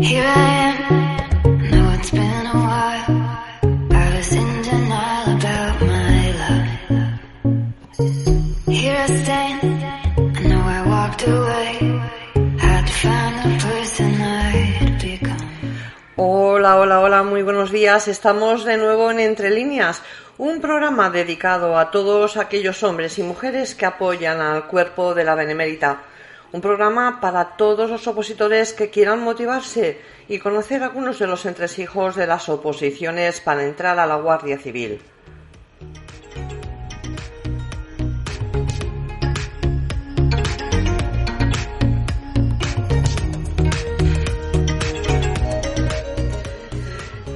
Here I am, know it's been a while. I was in denial about my love. Here I stand, I know I walked away. Had to find the person I'd become. Hola, hola, hola, muy buenos días. Estamos de nuevo en Entre Líneas, un programa dedicado a todos aquellos hombres y mujeres que apoyan al cuerpo de la Benemérita. Un programa para todos los opositores que quieran motivarse y conocer algunos de los entresijos de las oposiciones para entrar a la Guardia Civil.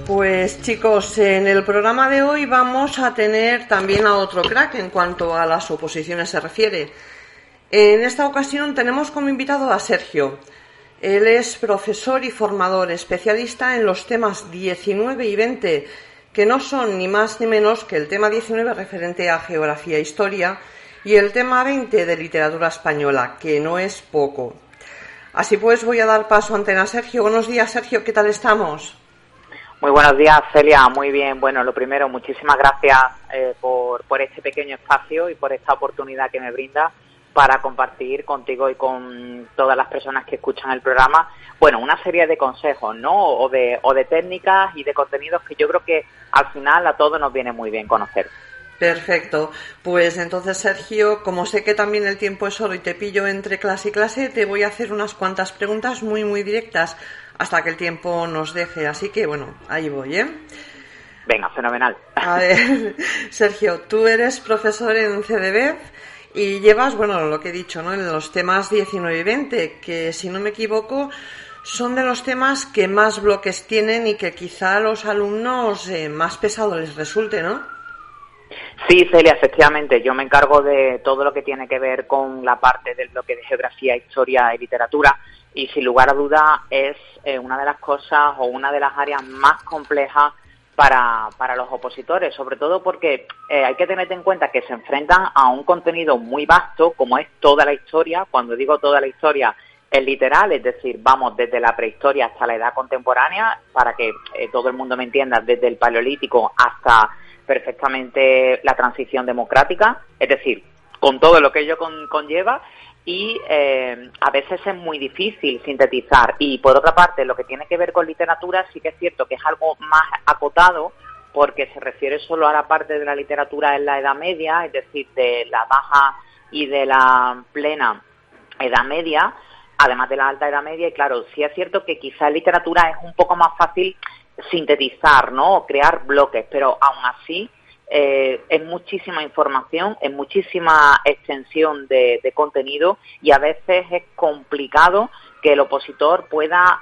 Pues chicos, en el programa de hoy vamos a tener también a otro crack en cuanto a las oposiciones se refiere. En esta ocasión tenemos como invitado a Sergio. Él es profesor y formador especialista en los temas 19 y 20, que no son ni más ni menos que el tema 19 referente a geografía e historia y el tema 20 de literatura española, que no es poco. Así pues voy a dar paso a antena a Sergio. Buenos días, Sergio, ¿qué tal estamos? Muy buenos días, Celia. Muy bien. Bueno, lo primero, muchísimas gracias por este pequeño espacio y por esta oportunidad que me brinda para compartir contigo y con todas las personas que escuchan el programa, bueno, una serie de consejos, ¿no? O de técnicas y de contenidos que yo creo que al final a todos nos viene muy bien conocer. Perfecto. Pues entonces, Sergio, como sé que también el tiempo es oro y te pillo entre clase y clase, te voy a hacer unas cuantas preguntas muy, muy directas hasta que el tiempo nos deje. Así que, bueno, ahí voy, ¿eh? Venga, fenomenal. A ver, Sergio, tú eres profesor en CDB y llevas, bueno, lo que he dicho, ¿no? En los temas 19 y 20, que si no me equivoco son de los temas que más bloques tienen y que quizá a los alumnos más pesado les resulte, ¿no? Sí, Celia, efectivamente, yo me encargo de todo lo que tiene que ver con la parte del bloque de geografía, historia y literatura, y sin lugar a duda es una de las cosas o una de las áreas más complejas para los opositores, sobre todo porque hay que tener en cuenta que se enfrentan a un contenido muy vasto, como es toda la historia. Cuando digo toda la historia, es literal, es decir, vamos desde la prehistoria hasta la edad contemporánea, para que todo el mundo me entienda, desde el Paleolítico hasta perfectamente la transición democrática, es decir, con todo lo que ello conlleva, y a veces es muy difícil sintetizar. Y por otra parte, lo que tiene que ver con literatura sí que es cierto que es algo más acotado, porque se refiere solo a la parte de la literatura en la Edad Media, es decir, de la baja y de la plena Edad Media, además de la alta Edad Media. Y claro, sí es cierto que quizá en literatura es un poco más fácil sintetizar, ¿no? O crear bloques, pero aún así es muchísima información, es muchísima extensión de contenido, y a veces es complicado que el opositor pueda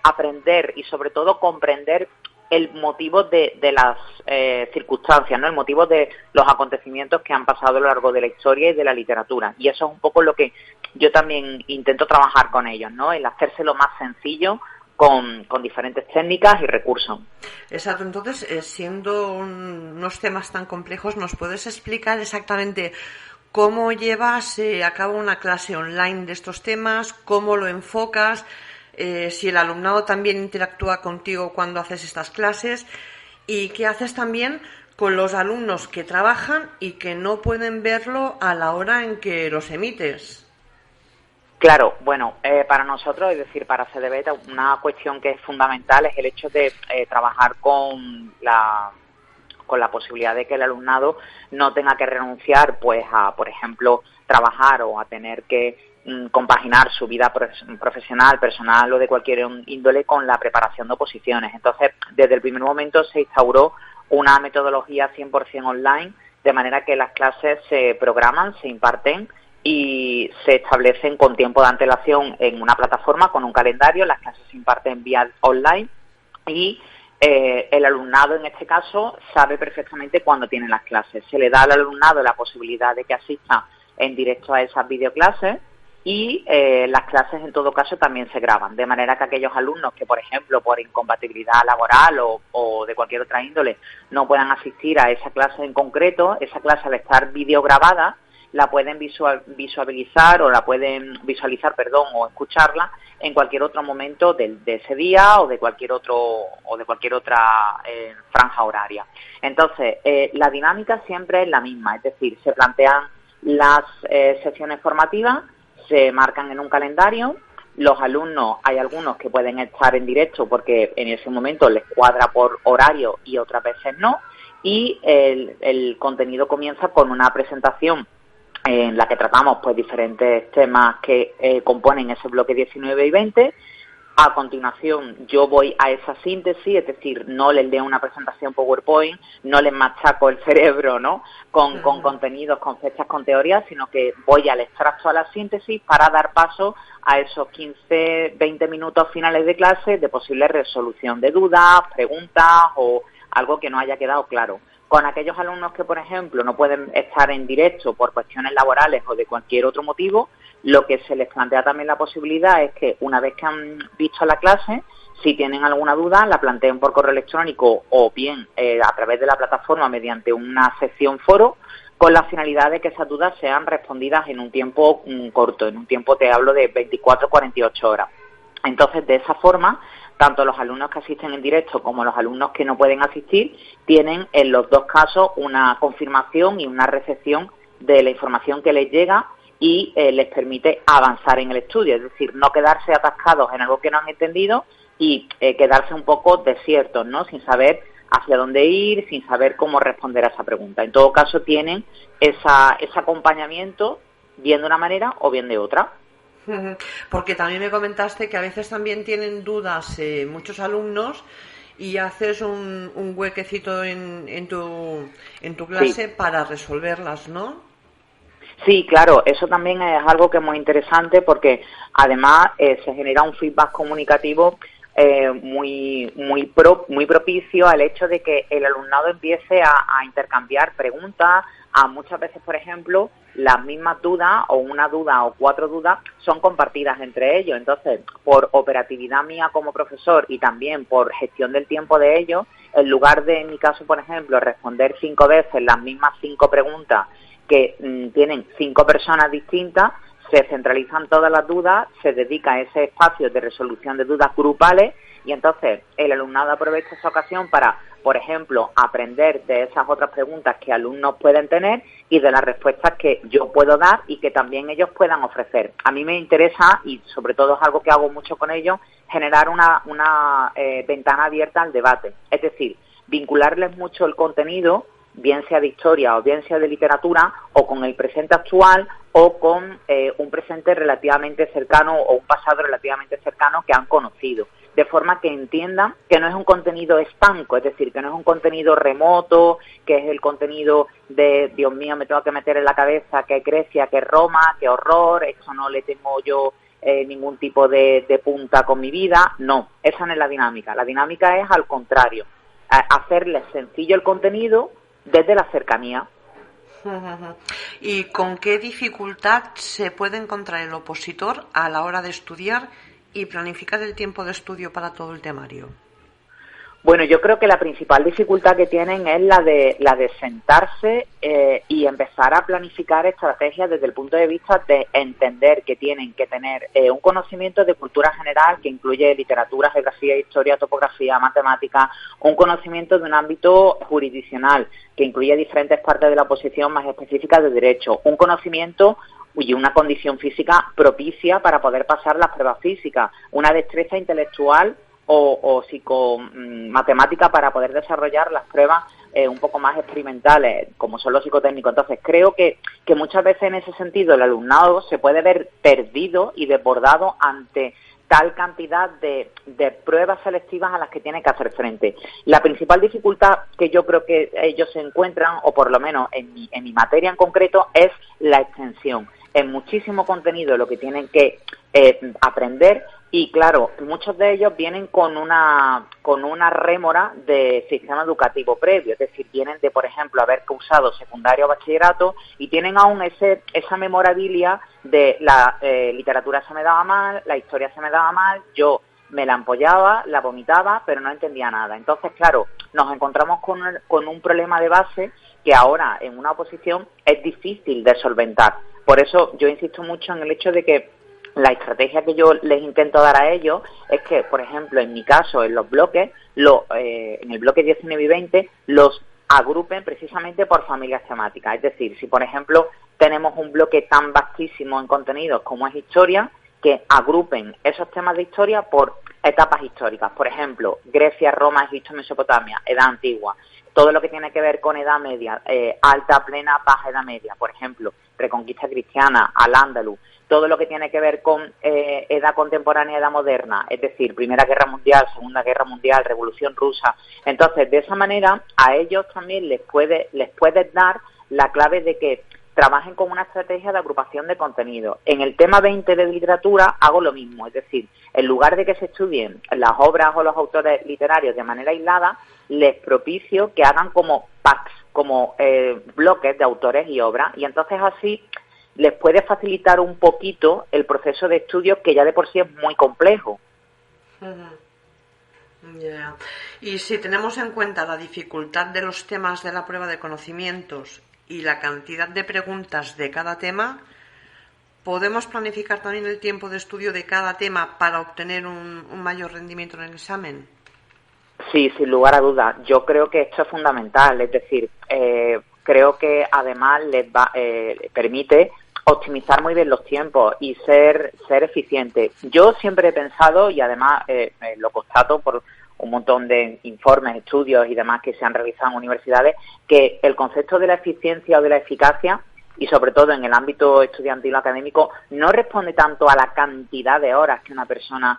aprender y sobre todo comprender el motivo de las circunstancias, ¿no? El motivo de los acontecimientos que han pasado a lo largo de la historia y de la literatura. Y eso es un poco lo que yo también intento trabajar con ellos, ¿no? El hacérselo más sencillo, con diferentes técnicas y recursos. Exacto. Entonces, siendo unos temas tan complejos, ¿nos puedes explicar exactamente cómo llevas a cabo una clase online de estos temas, cómo lo enfocas, si el alumnado también interactúa contigo cuando haces estas clases, y qué haces también con los alumnos que trabajan y que no pueden verlo a la hora en que los emites? Claro, bueno, para nosotros, es decir, para CDB, una cuestión que es fundamental es el hecho de trabajar con la posibilidad de que el alumnado no tenga que renunciar, pues, a, por ejemplo, trabajar o a tener que compaginar su vida profesional, personal o de cualquier índole con la preparación de oposiciones. Entonces, desde el primer momento se instauró una metodología 100% online, de manera que las clases se programan, se imparten y se establecen con tiempo de antelación en una plataforma con un calendario. Las clases se imparten vía online y el alumnado, en este caso, sabe perfectamente cuándo tiene las clases. Se le da al alumnado la posibilidad de que asista en directo a esas videoclases, y las clases, en todo caso, también se graban, de manera que aquellos alumnos que, por ejemplo, por incompatibilidad laboral o de cualquier otra índole, no puedan asistir a esa clase en concreto, esa clase, al estar videograbada, la pueden visualizar o la pueden visualizar, perdón, o escucharla en cualquier otro momento de ese día o de cualquier otra franja horaria. Entonces, la dinámica siempre es la misma, es decir, se plantean las sesiones formativas, se marcan en un calendario. Los alumnos, hay algunos que pueden estar en directo porque en ese momento les cuadra por horario y otras veces no, y el contenido comienza con una presentación en la que tratamos pues diferentes temas que componen ese bloque 19 y 20. A continuación yo voy a esa síntesis, es decir, no les leo una presentación PowerPoint, no les machaco el cerebro, ¿no?, con contenidos, con fechas, con teorías, sino que voy al extracto, a la síntesis, para dar paso a esos 15, 20 minutos finales de clase de posible resolución de dudas, preguntas o algo que no haya quedado claro. Con aquellos alumnos que, por ejemplo, no pueden estar en directo por cuestiones laborales o de cualquier otro motivo, lo que se les plantea también la posibilidad es que una vez que han visto la clase, si tienen alguna duda, la planteen por correo electrónico o bien a través de la plataforma mediante una sección foro, con la finalidad de que esas dudas sean respondidas en un tiempo corto, en un tiempo, te hablo, de 24 48 horas. Entonces, de esa forma, tanto los alumnos que asisten en directo como los alumnos que no pueden asistir tienen en los dos casos una confirmación y una recepción de la información que les llega y les permite avanzar en el estudio, es decir, no quedarse atascados en algo que no han entendido y quedarse un poco desiertos, ¿no?, sin saber hacia dónde ir, sin saber cómo responder a esa pregunta. En todo caso, tienen ese acompañamiento bien de una manera o bien de otra. Porque también me comentaste que a veces también tienen dudas muchos alumnos y haces un huequecito en tu clase, sí, para resolverlas, ¿no? Sí, claro, eso también es algo que es muy interesante porque además se genera un feedback comunicativo muy propicio al hecho de que el alumnado empiece a intercambiar preguntas. A muchas veces, por ejemplo, las mismas dudas o una duda o 4 dudas son compartidas entre ellos. Entonces, por operatividad mía como profesor y también por gestión del tiempo de ellos, en lugar de, en mi caso, por ejemplo, responder 5 veces las mismas 5 preguntas que tienen 5 personas distintas, se centralizan todas las dudas, se dedica a ese espacio de resolución de dudas grupales y entonces el alumnado aprovecha esa ocasión para, por ejemplo, aprender de esas otras preguntas que alumnos pueden tener y de las respuestas que yo puedo dar y que también ellos puedan ofrecer. A mí me interesa, y sobre todo es algo que hago mucho con ellos, generar una ventana abierta al debate. Es decir, vincularles mucho el contenido, bien sea de historia o bien sea de literatura, o con el presente actual o con un presente relativamente cercano o un pasado relativamente cercano que han conocido, de forma que entiendan que no es un contenido estanco, es decir, que no es un contenido remoto, que es el contenido de, Dios mío, me tengo que meter en la cabeza que es Grecia, que es Roma, que horror, esto no le tengo yo ningún tipo de punta con mi vida. No, esa no es la dinámica. La dinámica es al contrario, hacerles sencillo el contenido desde la cercanía. ¿Y con qué dificultad se puede encontrar el opositor a la hora de estudiar y planificar el tiempo de estudio para todo el temario? Bueno, yo creo que la principal dificultad que tienen es la de sentarse y empezar a planificar estrategias desde el punto de vista de entender que tienen que tener un conocimiento de cultura general que incluye literatura, geografía, historia, topografía, matemáticas, un conocimiento de un ámbito jurisdiccional que incluye diferentes partes de la posición más específicas de derecho, un conocimiento y una condición física propicia para poder pasar las pruebas físicas, una destreza intelectual o psicomatemática para poder desarrollar las pruebas un poco más experimentales, como son los psicotécnicos. Entonces, creo que muchas veces en ese sentido el alumnado se puede ver perdido y desbordado ante tal cantidad de pruebas selectivas a las que tiene que hacer frente. La principal dificultad que yo creo que ellos se encuentran, o por lo menos en mi materia en concreto, es la extensión. Es muchísimo contenido lo que tienen que aprender. Y claro, muchos de ellos vienen con una rémora de sistema educativo previo, es decir, vienen de, por ejemplo, haber cursado secundario o bachillerato y tienen aún esa memorabilia de la literatura se me daba mal, la historia se me daba mal, yo me la ampollaba, la vomitaba, pero no entendía nada. Entonces, claro, nos encontramos con un problema de base que ahora en una oposición es difícil de solventar. Por eso yo insisto mucho en el hecho de que la estrategia que yo les intento dar a ellos es que, por ejemplo, en mi caso, en los bloques, en el bloque 19 y 20, los agrupen precisamente por familias temáticas. Es decir, si por ejemplo tenemos un bloque tan vastísimo en contenidos como es historia, que agrupen esos temas de historia por etapas históricas. Por ejemplo, Grecia, Roma, Egipto, Mesopotamia, Edad Antigua. Todo lo que tiene que ver con Edad Media, Alta, Plena, Baja Edad Media. Por ejemplo, Reconquista Cristiana, Al-Ándalus. Todo lo que tiene que ver con edad contemporánea, edad moderna, es decir, Primera Guerra Mundial, Segunda Guerra Mundial, Revolución Rusa. Entonces, de esa manera, a ellos también les puedes dar la clave de que trabajen con una estrategia de agrupación de contenido. En el tema 20 de literatura hago lo mismo, es decir, en lugar de que se estudien las obras o los autores literarios de manera aislada, les propicio que hagan como packs, como bloques de autores y obras, y entonces así les puede facilitar un poquito el proceso de estudio, que ya de por sí es muy complejo. Yeah. Y si tenemos en cuenta la dificultad de los temas de la prueba de conocimientos y la cantidad de preguntas de cada tema, ¿podemos planificar también el tiempo de estudio de cada tema para obtener un mayor rendimiento en el examen? Sí, sin lugar a dudas. Yo creo que esto es fundamental. Es decir, creo que además les permite optimizar muy bien los tiempos y ser eficiente. Yo siempre he pensado, y además lo constato por un montón de informes, estudios y demás que se han realizado en universidades, que el concepto de la eficiencia o de la eficacia, y sobre todo en el ámbito estudiantil o académico, no responde tanto a la cantidad de horas que una persona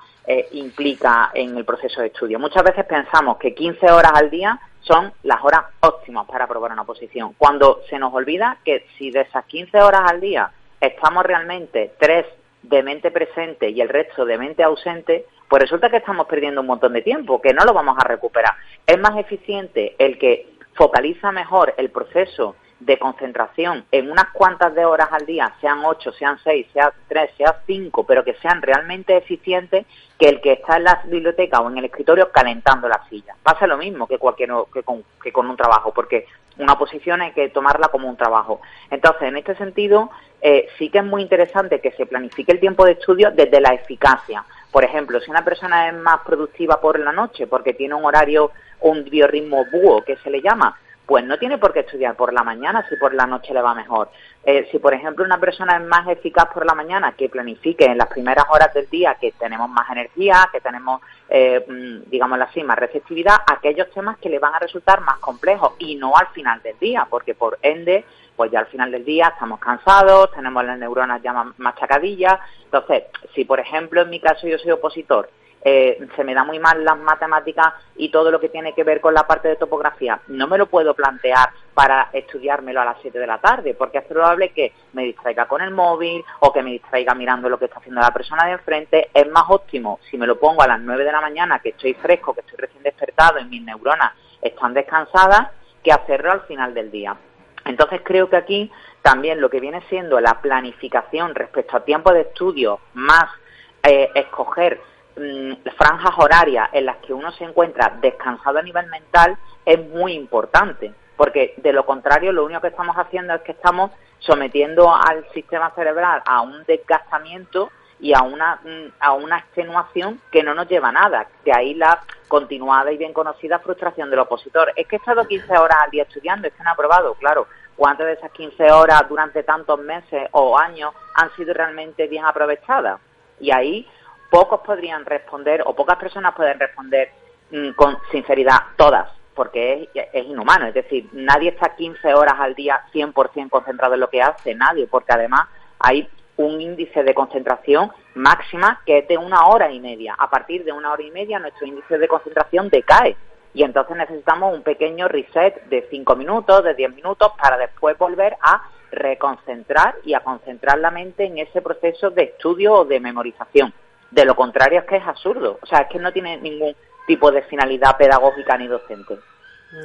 implica en el proceso de estudio. Muchas veces pensamos que 15 horas al día son las horas óptimas para aprobar una oposición, cuando se nos olvida que si de esas 15 horas al día estamos realmente 3 de mente presente y el resto de mente ausente, pues resulta que estamos perdiendo un montón de tiempo, que no lo vamos a recuperar. Es más eficiente el que focaliza mejor el proceso de concentración en unas cuantas de horas al día, sean 8, sean 6, sean 3, sean 5, pero que sean realmente eficientes, que el que está en la biblioteca o en el escritorio calentando la silla. Pasa lo mismo que con un trabajo, porque una oposición hay que tomarla como un trabajo. Entonces, en este sentido, sí que es muy interesante que se planifique el tiempo de estudio desde la eficacia. Por ejemplo, si una persona es más productiva por la noche, porque tiene un horario, un biorritmo búho, que se le llama, pues no tiene por qué estudiar por la mañana si por la noche le va mejor. Si, por ejemplo, una persona es más eficaz por la mañana, que planifique en las primeras horas del día, que tenemos más energía, que tenemos, digámoslo así, más receptividad a aquellos temas que le van a resultar más complejos, y no al final del día, porque por ende, pues ya al final del día estamos cansados, tenemos las neuronas ya machacadillas. Entonces, si, por ejemplo, en mi caso yo soy opositor, se me da muy mal las matemáticas y todo lo que tiene que ver con la parte de topografía, no me lo puedo plantear para estudiármelo a las 7 de la tarde, porque es probable que me distraiga con el móvil o que me distraiga mirando lo que está haciendo la persona de enfrente. Es más óptimo si me lo pongo a las 9 de la mañana, que estoy fresco, que estoy recién despertado y mis neuronas están descansadas, que hacerlo al final del día. Entonces creo que aquí también lo que viene siendo la planificación respecto a tiempo de estudio, más escoger franjas horarias en las que uno se encuentra descansado a nivel mental, es muy importante, porque de lo contrario lo único que estamos haciendo es que estamos sometiendo al sistema cerebral a un desgastamiento y a una extenuación que no nos lleva a nada. De ahí la continuada y bien conocida frustración del opositor. Es que he estado 15 horas al día estudiando, es que no he aprobado. Claro, ¿cuántas de esas 15 horas durante tantos meses o años han sido realmente bien aprovechadas? Y ahí pocos podrían responder, o pocas personas pueden responder con sinceridad, todas, porque es inhumano. Es decir, nadie está 15 horas al día 100% concentrado en lo que hace, nadie, porque además hay un índice de concentración máxima que es de 1 hora y media. A partir de 1 hora y media nuestro índice de concentración decae, y entonces necesitamos un pequeño reset de 5 minutos, de 10 minutos, para después volver a reconcentrar y a concentrar la mente en ese proceso de estudio o de memorización. De lo contrario es que es absurdo, o sea, es que no tiene ningún tipo de finalidad pedagógica ni docente.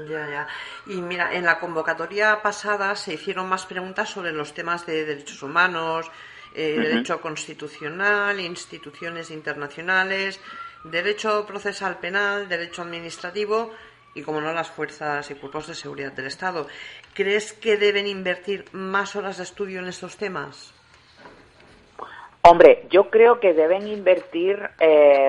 Ya. Y mira, en la convocatoria pasada se hicieron más preguntas sobre los temas de derechos humanos, derecho constitucional, instituciones internacionales, derecho procesal penal, derecho administrativo, y, como no, las fuerzas y cuerpos de seguridad del Estado. ¿Crees que deben invertir más horas de estudio en estos temas? Hombre, yo creo que deben invertir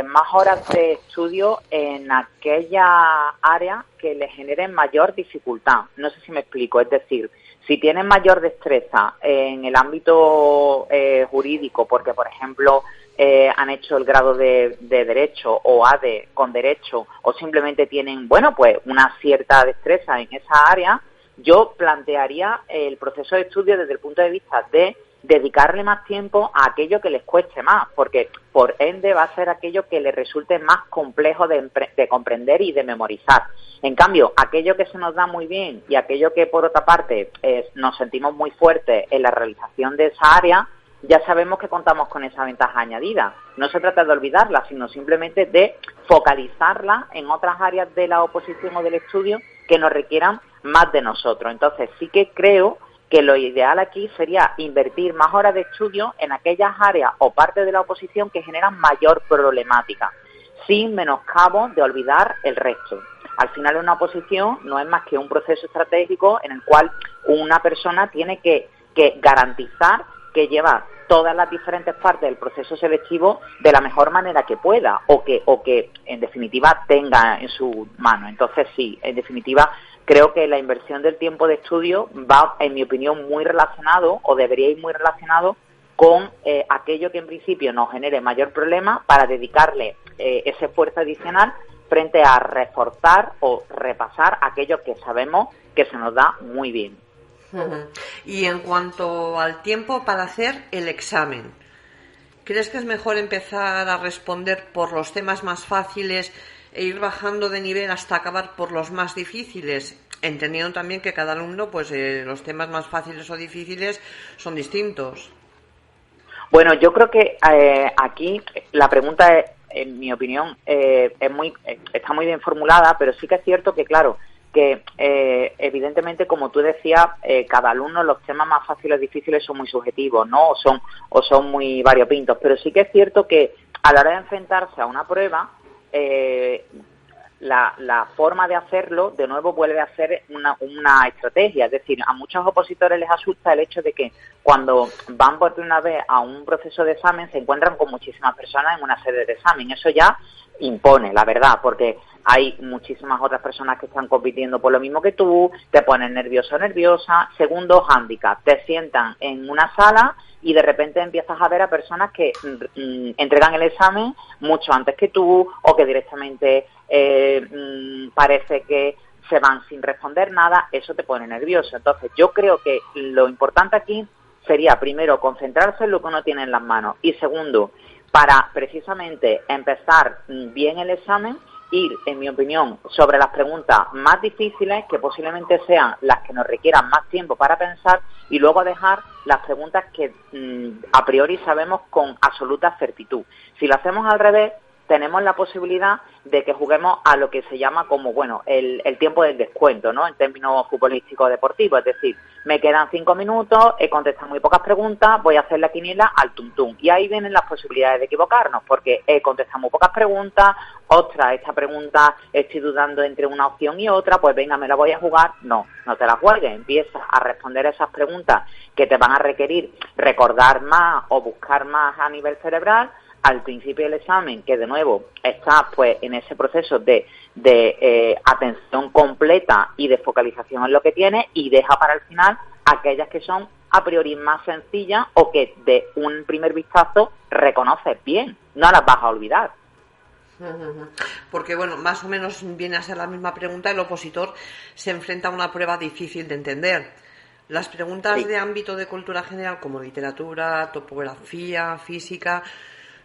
más horas de estudio en aquella área que les generen mayor dificultad. No sé si me explico. Es decir, si tienen mayor destreza en el ámbito jurídico, porque, por ejemplo, han hecho el grado de Derecho o ADE con Derecho, o simplemente tienen, bueno, pues una cierta destreza en esa área, yo plantearía el proceso de estudio desde el punto de vista de dedicarle más tiempo a aquello que les cueste más, porque por ende va a ser aquello que les resulte más complejo de comprender y de memorizar. En cambio, aquello que se nos da muy bien y aquello que, por otra parte, nos sentimos muy fuertes en la realización de esa área, ya sabemos que contamos con esa ventaja añadida. No se trata de olvidarla, sino simplemente de focalizarla en otras áreas de la oposición o del estudio que nos requieran más de nosotros. Entonces, sí que creo que lo ideal aquí sería invertir más horas de estudio en aquellas áreas o partes de la oposición que generan mayor problemática, sin menoscabo de olvidar el resto. Al final, una oposición no es más que un proceso estratégico en el cual una persona tiene que garantizar que lleva todas las diferentes partes del proceso selectivo de la mejor manera que pueda o que en definitiva tenga en su mano. Entonces sí, en definitiva creo que la inversión del tiempo de estudio va, en mi opinión, muy relacionado o debería ir muy relacionado con aquello que en principio nos genere mayor problema para dedicarle ese esfuerzo adicional frente a reforzar o repasar aquello que sabemos que se nos da muy bien. Y en cuanto al tiempo para hacer el examen, ¿crees que es mejor empezar a responder por los temas más fáciles e ir bajando de nivel hasta acabar por los más difíciles? Entendiendo también que cada alumno, pues los temas más fáciles o difíciles son distintos. Bueno, yo creo que aquí la pregunta, en mi opinión, está muy bien formulada, pero sí que es cierto que, claro, que evidentemente, como tú decías, cada alumno, los temas más fáciles o difíciles son muy subjetivos, ¿no? O son muy variopintos, pero sí que es cierto que a la hora de enfrentarse a una prueba, la forma de hacerlo, de nuevo, vuelve a ser una estrategia. Es decir, a muchos opositores les asusta el hecho de que cuando van por primera vez a un proceso de examen se encuentran con muchísimas personas en una sede de examen. Eso ya impone, la verdad, porque hay muchísimas otras personas que están compitiendo por lo mismo que tú, te ponen nervioso o nerviosa. Segundo hándicap, te sientan en una sala y de repente empiezas a ver a personas que entregan el examen mucho antes que tú o que directamente parece que se van sin responder nada. Eso te pone nervioso. Entonces yo creo que lo importante aquí sería, primero, concentrarse en lo que uno tiene en las manos y, segundo, para precisamente empezar bien el examen, ir, en mi opinión, sobre las preguntas más difíciles, que posiblemente sean las que nos requieran más tiempo para pensar, y luego dejar las preguntas que a priori sabemos con absoluta certitud. Si lo hacemos al revés, tenemos la posibilidad de que juguemos a lo que se llama como, bueno, el tiempo del descuento, ¿no? En términos futbolísticos deportivos, es decir, me quedan 5 minutos, he contestado muy pocas preguntas, voy a hacer la quiniela al tuntum. Y ahí vienen las posibilidades de equivocarnos, porque he contestado muy pocas preguntas, ostras, esta pregunta estoy dudando entre una opción y otra, pues venga, me la voy a jugar. No te la juegues, empieza a responder esas preguntas que te van a requerir recordar más o buscar más a nivel cerebral al principio del examen, que de nuevo está pues en ese proceso de atención completa y de focalización en lo que tiene, y deja para el final aquellas que son a priori más sencillas o que de un primer vistazo reconoces bien, no las vas a olvidar. Porque, bueno, más o menos viene a ser la misma pregunta. El opositor se enfrenta a una prueba difícil de entender. Las preguntas de ámbito de cultura general, como literatura, topografía, física,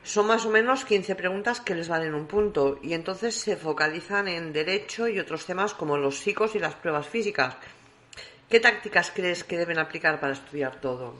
son más o menos 15 preguntas que les valen un punto, y entonces se focalizan en derecho y otros temas como los psicos y las pruebas físicas. ¿Qué tácticas crees que deben aplicar para estudiar todo?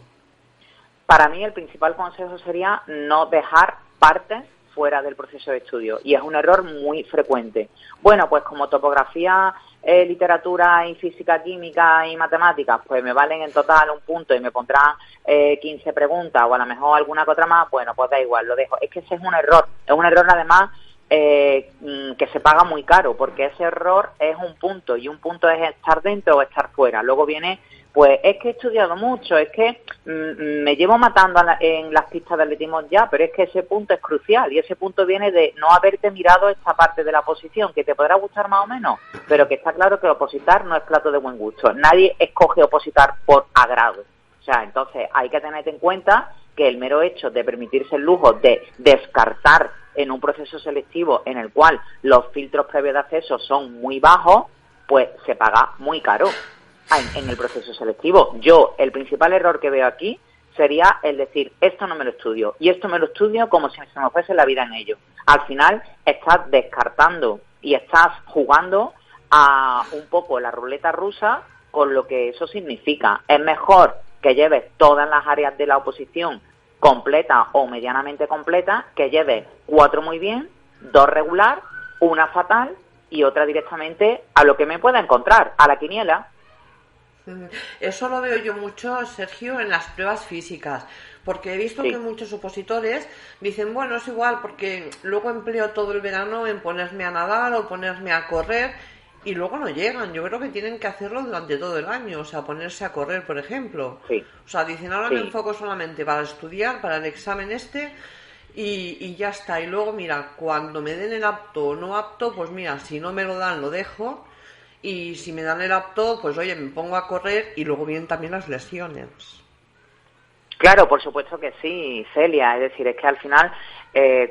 Para mí el principal consejo sería no dejar partes fuera del proceso de estudio, y es un error muy frecuente. Bueno, pues como topografía, literatura y física, química y matemáticas, pues me valen en total un punto y me pondrán 15 preguntas o a lo mejor alguna que otra más, bueno, pues da igual, lo dejo. Es que ese es un error además que se paga muy caro, porque ese error es un punto, y un punto es estar dentro o estar fuera. Luego viene, pues es que he estudiado mucho, es que me llevo matando en las pistas de atletismo ya, pero es que ese punto es crucial, y ese punto viene de no haberte mirado esta parte de la oposición, que te podrá gustar más o menos, pero que está claro que opositar no es plato de buen gusto. Nadie escoge opositar por agrado. O sea, entonces hay que tener en cuenta que el mero hecho de permitirse el lujo de descartar en un proceso selectivo en el cual los filtros previos de acceso son muy bajos, pues se paga muy caro en el proceso selectivo. Yo, el principal error que veo aquí sería el decir, esto no me lo estudio, y esto me lo estudio como si se me fuese la vida en ello. Al final estás descartando y estás jugando a un poco la ruleta rusa con lo que eso significa. Es mejor que lleves todas las áreas de la oposición completa o medianamente completa, que lleves 4 muy bien, 2 regular, una fatal y otra directamente a lo que me pueda encontrar, a la quiniela. Eso lo veo yo mucho, Sergio, en las pruebas físicas, porque he visto Sí. que muchos opositores dicen, bueno, es igual, porque luego empleo todo el verano en ponerme a nadar o ponerme a correr, y luego no llegan. Yo creo que tienen que hacerlo durante todo el año, o sea, ponerse a correr, por ejemplo. Sí. O sea, dicen, ahora Sí. me enfoco solamente para estudiar, para el examen este, y ya está. Y luego, mira, cuando me den el apto o no apto, pues mira, si no me lo dan, lo dejo. Y si me dan el apto, pues oye, me pongo a correr, y luego vienen también las lesiones. Claro, por supuesto que sí, Celia. Es decir, es que al final,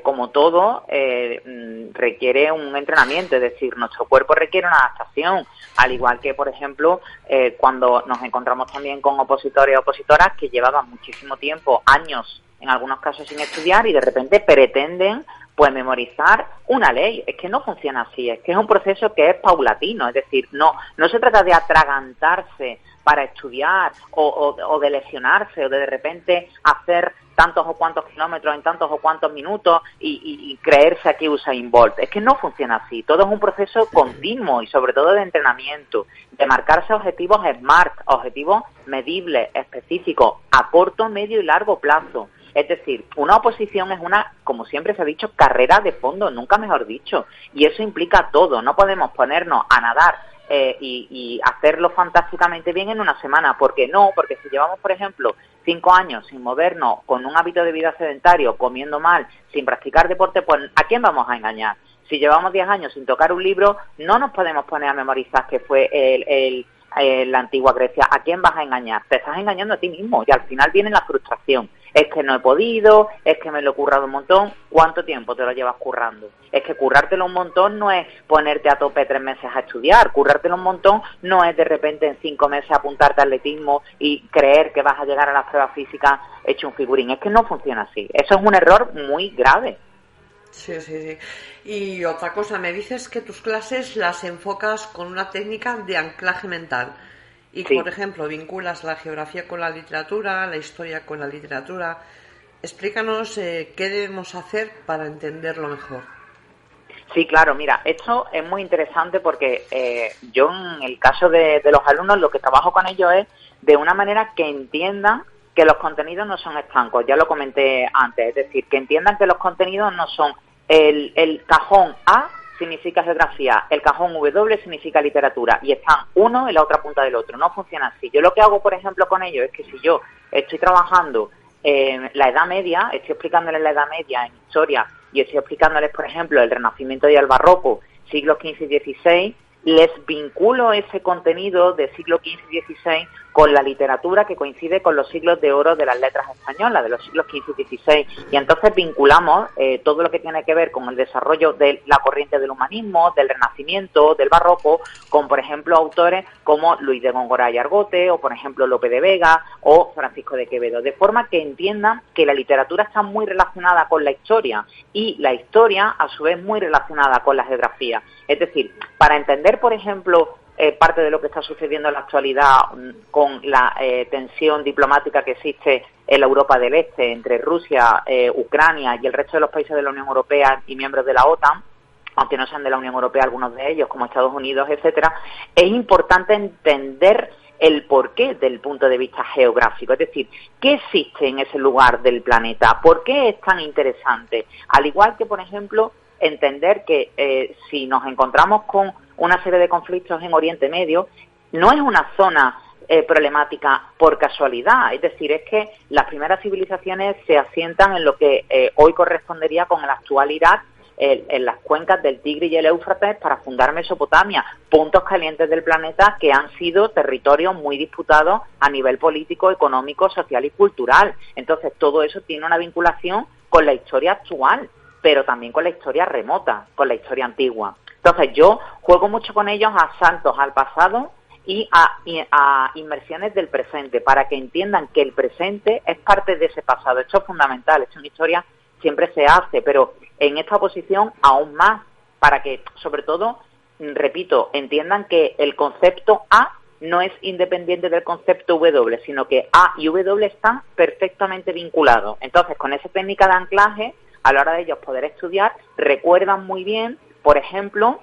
como todo, requiere un entrenamiento. Es decir, nuestro cuerpo requiere una adaptación. Al igual que, por ejemplo, cuando nos encontramos también con opositores y opositoras que llevaban muchísimo tiempo, años, en algunos casos sin estudiar, y de repente pretenden pues memorizar una ley. Es que no funciona así, es que es un proceso que es paulatino. Es decir, no se trata de atragantarse para estudiar o de lesionarse o de repente hacer tantos o cuantos kilómetros en tantos o cuantos minutos y creerse aquí Usain Bolt. Es que no funciona así. Todo es un proceso continuo y sobre todo de entrenamiento, de marcarse objetivos SMART, objetivos medibles, específicos, a corto, medio y largo plazo. Es decir, una oposición es una, como siempre se ha dicho, carrera de fondo, nunca mejor dicho. Y eso implica todo. No podemos ponernos a nadar y hacerlo fantásticamente bien en una semana. ¿Por qué no? Porque si llevamos, por ejemplo, 5 años sin movernos, con un hábito de vida sedentario, comiendo mal, sin practicar deporte, pues ¿a quién vamos a engañar? Si llevamos 10 años sin tocar un libro, no nos podemos poner a memorizar que fue la antigua Grecia. ¿A quién vas a engañar? Te estás engañando a ti mismo y al final viene la frustración. Es que no he podido, es que me lo he currado un montón. ¿Cuánto tiempo te lo llevas currando? Es que currártelo un montón no es ponerte a tope 3 meses a estudiar. Currártelo un montón no es de repente en 5 meses apuntarte a atletismo y creer que vas a llegar a las pruebas físicas hecho un figurín. Es que no funciona así. Eso es un error muy grave. Sí, sí, sí. Y otra cosa, me dices que tus clases las enfocas con una técnica de anclaje mental. Y, Sí. por ejemplo, vinculas la geografía con la literatura, la historia con la literatura. Explícanos qué debemos hacer para entenderlo mejor. Sí, claro, mira, esto es muy interesante porque yo en el caso de los alumnos lo que trabajo con ellos es de una manera que entiendan que los contenidos no son estancos, ya lo comenté antes, es decir, que entiendan que los contenidos no son el cajón A significa geografía, el cajón W significa literatura y están uno en la otra punta del otro, no funciona así. Yo lo que hago, por ejemplo, con ellos es que si yo estoy trabajando en la Edad Media, estoy explicándoles la Edad Media en historia y estoy explicándoles, por ejemplo, el Renacimiento y el Barroco, siglos XV y XVI, les vinculo ese contenido de siglo XV y XVI con la literatura que coincide con los siglos de oro de las letras españolas, de los siglos XV y XVI. Y entonces vinculamos todo lo que tiene que ver con el desarrollo de la corriente del humanismo, del Renacimiento, del Barroco, con, por ejemplo, autores como Luis de Góngora y Argote, o, por ejemplo, Lope de Vega, o Francisco de Quevedo, de forma que entiendan que la literatura está muy relacionada con la historia y la historia, a su vez, muy relacionada con la geografía. Es decir, para entender, por ejemplo, parte de lo que está sucediendo en la actualidad con la tensión diplomática que existe en la Europa del Este entre Rusia, Ucrania y el resto de los países de la Unión Europea y miembros de la OTAN, aunque no sean de la Unión Europea algunos de ellos, como Estados Unidos, etcétera, es importante entender el porqué del punto de vista geográfico, es decir, ¿qué existe en ese lugar del planeta? ¿Por qué es tan interesante? Al igual que, por ejemplo, entender que si nos encontramos con una serie de conflictos en Oriente Medio, no es una zona problemática por casualidad. Es decir, es que las primeras civilizaciones se asientan en lo que hoy correspondería con el actual Irak, en las cuencas del Tigris y el Éufrates, para fundar Mesopotamia, puntos calientes del planeta que han sido territorios muy disputados a nivel político, económico, social y cultural. Entonces, todo eso tiene una vinculación con la historia actual, pero también con la historia remota, con la historia antigua. Entonces, yo juego mucho con ellos a saltos al pasado y a inmersiones del presente, para que entiendan que el presente es parte de ese pasado. Esto es fundamental, esto en historia siempre se hace, pero en esta oposición aún más, para que, sobre todo, repito, entiendan que el concepto A no es independiente del concepto W, sino que A y W están perfectamente vinculados. Entonces, con esa técnica de anclaje, a la hora de ellos poder estudiar, recuerdan muy bien, por ejemplo,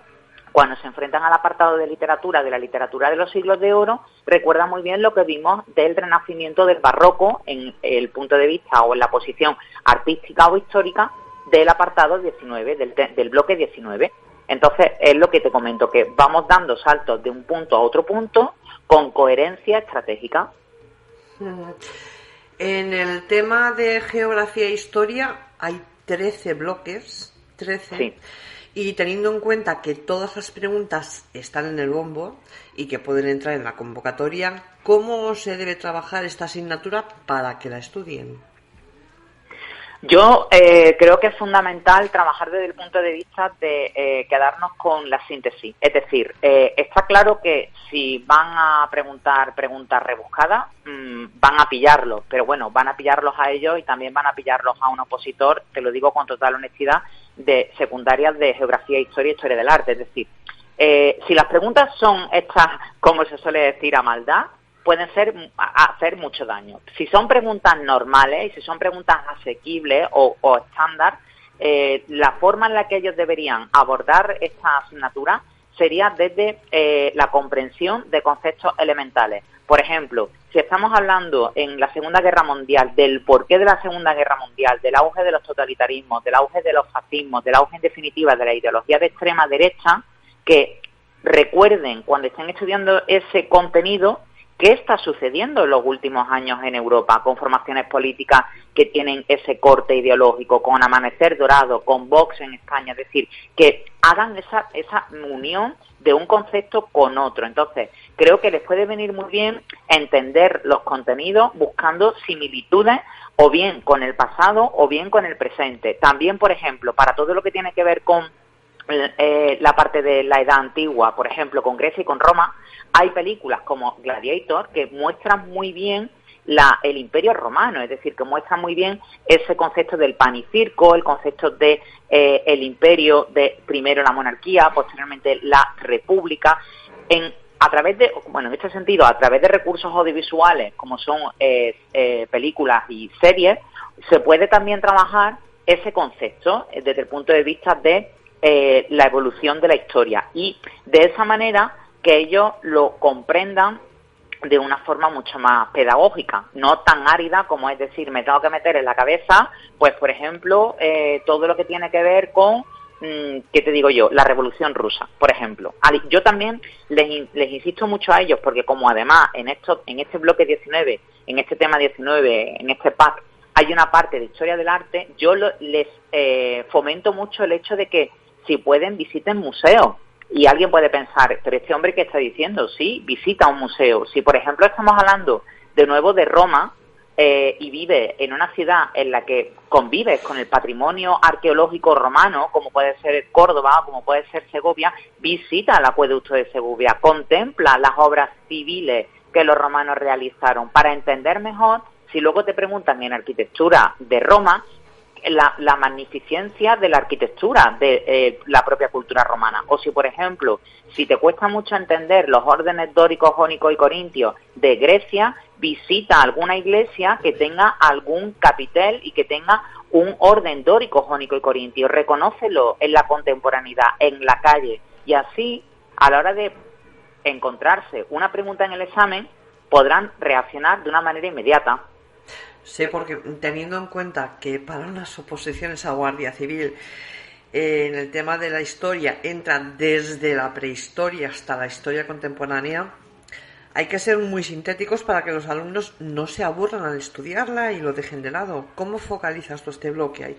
cuando se enfrentan al apartado de literatura, de la literatura de los siglos de oro, recuerdan muy bien lo que vimos del renacimiento del barroco en el punto de vista o en la posición artística o histórica del apartado 19, del bloque 19. Entonces, es lo que te comento, que vamos dando saltos de un punto a otro punto con coherencia estratégica. En el tema de geografía e historia hay 13 bloques, 13. Sí. Y teniendo en cuenta que todas las preguntas están en el bombo y que pueden entrar en la convocatoria, ¿cómo se debe trabajar esta asignatura para que la estudien? Yo creo que es fundamental trabajar desde el punto de vista de quedarnos con la síntesis. Es decir, está claro que si van a preguntar preguntas rebuscadas, van a pillarlos, pero bueno, van a pillarlos a ellos y también van a pillarlos a un opositor, te lo digo con total honestidad, de secundarias de geografía, historia y historia del arte. Es decir, si las preguntas son estas, como se suele decir, a maldad, pueden hacer mucho daño. Si son preguntas normales y si son preguntas asequibles o estándar, la forma en la que ellos deberían abordar esta asignatura sería desde la comprensión de conceptos elementales. Por ejemplo, si estamos hablando en la Segunda Guerra Mundial del porqué de la Segunda Guerra Mundial, del auge de los totalitarismos, del auge de los fascismos, del auge en definitiva de la ideología de extrema derecha, que recuerden cuando estén estudiando ese contenido qué está sucediendo en los últimos años en Europa, con formaciones políticas que tienen ese corte ideológico, con Amanecer Dorado, con Vox en España. Es decir, que hagan esa unión de un concepto con otro. Entonces, creo que les puede venir muy bien entender los contenidos buscando similitudes o bien con el pasado o bien con el presente. También, por ejemplo, para todo lo que tiene que ver con la parte de la edad antigua, por ejemplo, con Grecia y con Roma, hay películas como Gladiator que muestran muy bien el Imperio Romano, es decir, que muestran muy bien ese concepto del pan y circo, el concepto de el imperio, de primero la monarquía, posteriormente la república, en este sentido, a través de recursos audiovisuales como son películas y series, se puede también trabajar ese concepto desde el punto de vista de la evolución de la historia y de esa manera que ellos lo comprendan de una forma mucho más pedagógica, no tan árida como es decir, me tengo que meter en la cabeza, pues por ejemplo, todo lo que tiene que ver con, ¿qué te digo yo?, la Revolución Rusa, por ejemplo. Yo también les insisto mucho a ellos, porque como además en este bloque 19, en este tema 19, en este pack, hay una parte de historia del arte, yo les fomento mucho el hecho de que si pueden visiten museos. Y alguien puede pensar, pero este hombre, ¿qué está diciendo? Sí, visita un museo. Si, por ejemplo, estamos hablando de nuevo de Roma y vive en una ciudad en la que convives con el patrimonio arqueológico romano, como puede ser Córdoba, como puede ser Segovia, visita el acueducto de Segovia, contempla las obras civiles que los romanos realizaron para entender mejor, si luego te preguntan en arquitectura de Roma, la magnificencia de la arquitectura de la propia cultura romana. O si, por ejemplo, si te cuesta mucho entender los órdenes dórico, jónico y corintio de Grecia, visita alguna iglesia que tenga algún capitel y que tenga un orden dórico, jónico y corintio. Reconócelo en la contemporaneidad, en la calle. Y así, a la hora de encontrarse una pregunta en el examen, podrán reaccionar de una manera inmediata. Sí, porque teniendo en cuenta que para las oposiciones a Guardia Civil en el tema de la historia entra desde la prehistoria hasta la historia contemporánea, hay que ser muy sintéticos para que los alumnos no se aburran al estudiarla y lo dejen de lado. ¿Cómo focalizas tú este bloque?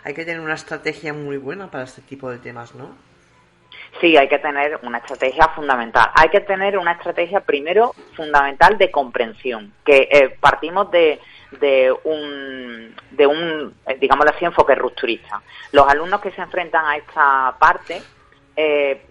Hay que tener una estrategia muy buena para este tipo de temas, ¿no? Sí, hay que tener una estrategia fundamental. Hay que tener una estrategia, primero, fundamental de comprensión, que partimos de un, digámoslo así, enfoque rupturista. Los alumnos que se enfrentan a esta parte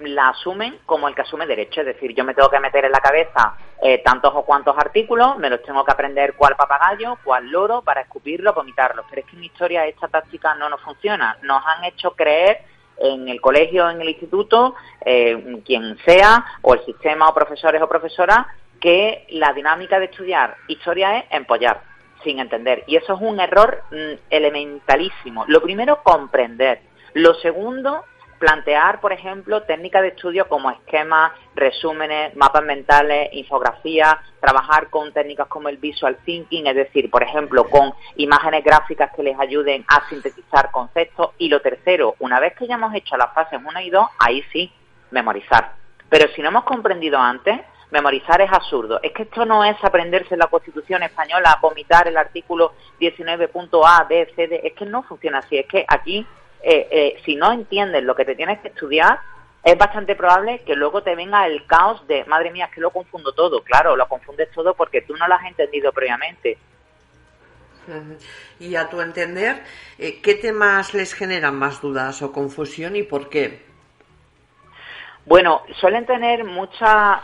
la asumen como el que asume derecho, es decir, yo me tengo que meter en la cabeza tantos o cuantos artículos, me los tengo que aprender cuál papagayo, cuál loro, para escupirlo, vomitarlo. Pero es que en historia esta táctica no nos funciona. Nos han hecho creer en el colegio, en el instituto, quien sea, o el sistema, o profesores o profesoras, que la dinámica de estudiar historia es empollar, sin entender. Y eso es un error elementalísimo. Lo primero, comprender. Lo segundo, plantear, por ejemplo, técnicas de estudio como esquemas, resúmenes, mapas mentales, infografías, trabajar con técnicas como el visual thinking, es decir, por ejemplo, con imágenes gráficas que les ayuden a sintetizar conceptos. Y lo tercero, una vez que ya hemos hecho las fases 1 y 2, ahí sí, memorizar. Pero si no hemos comprendido antes, memorizar es absurdo. Es que esto no es aprenderse la Constitución española, vomitar el artículo 19.a, b, c, d. Es que no funciona así. Es que aquí si no entiendes lo que te tienes que estudiar, es bastante probable que luego te venga el caos de, madre mía, es que lo confundo todo. Claro, lo confundes todo porque tú no lo has entendido previamente. Y a tu entender, ¿qué temas les generan más dudas o confusión y por qué? Bueno, suelen tener mucha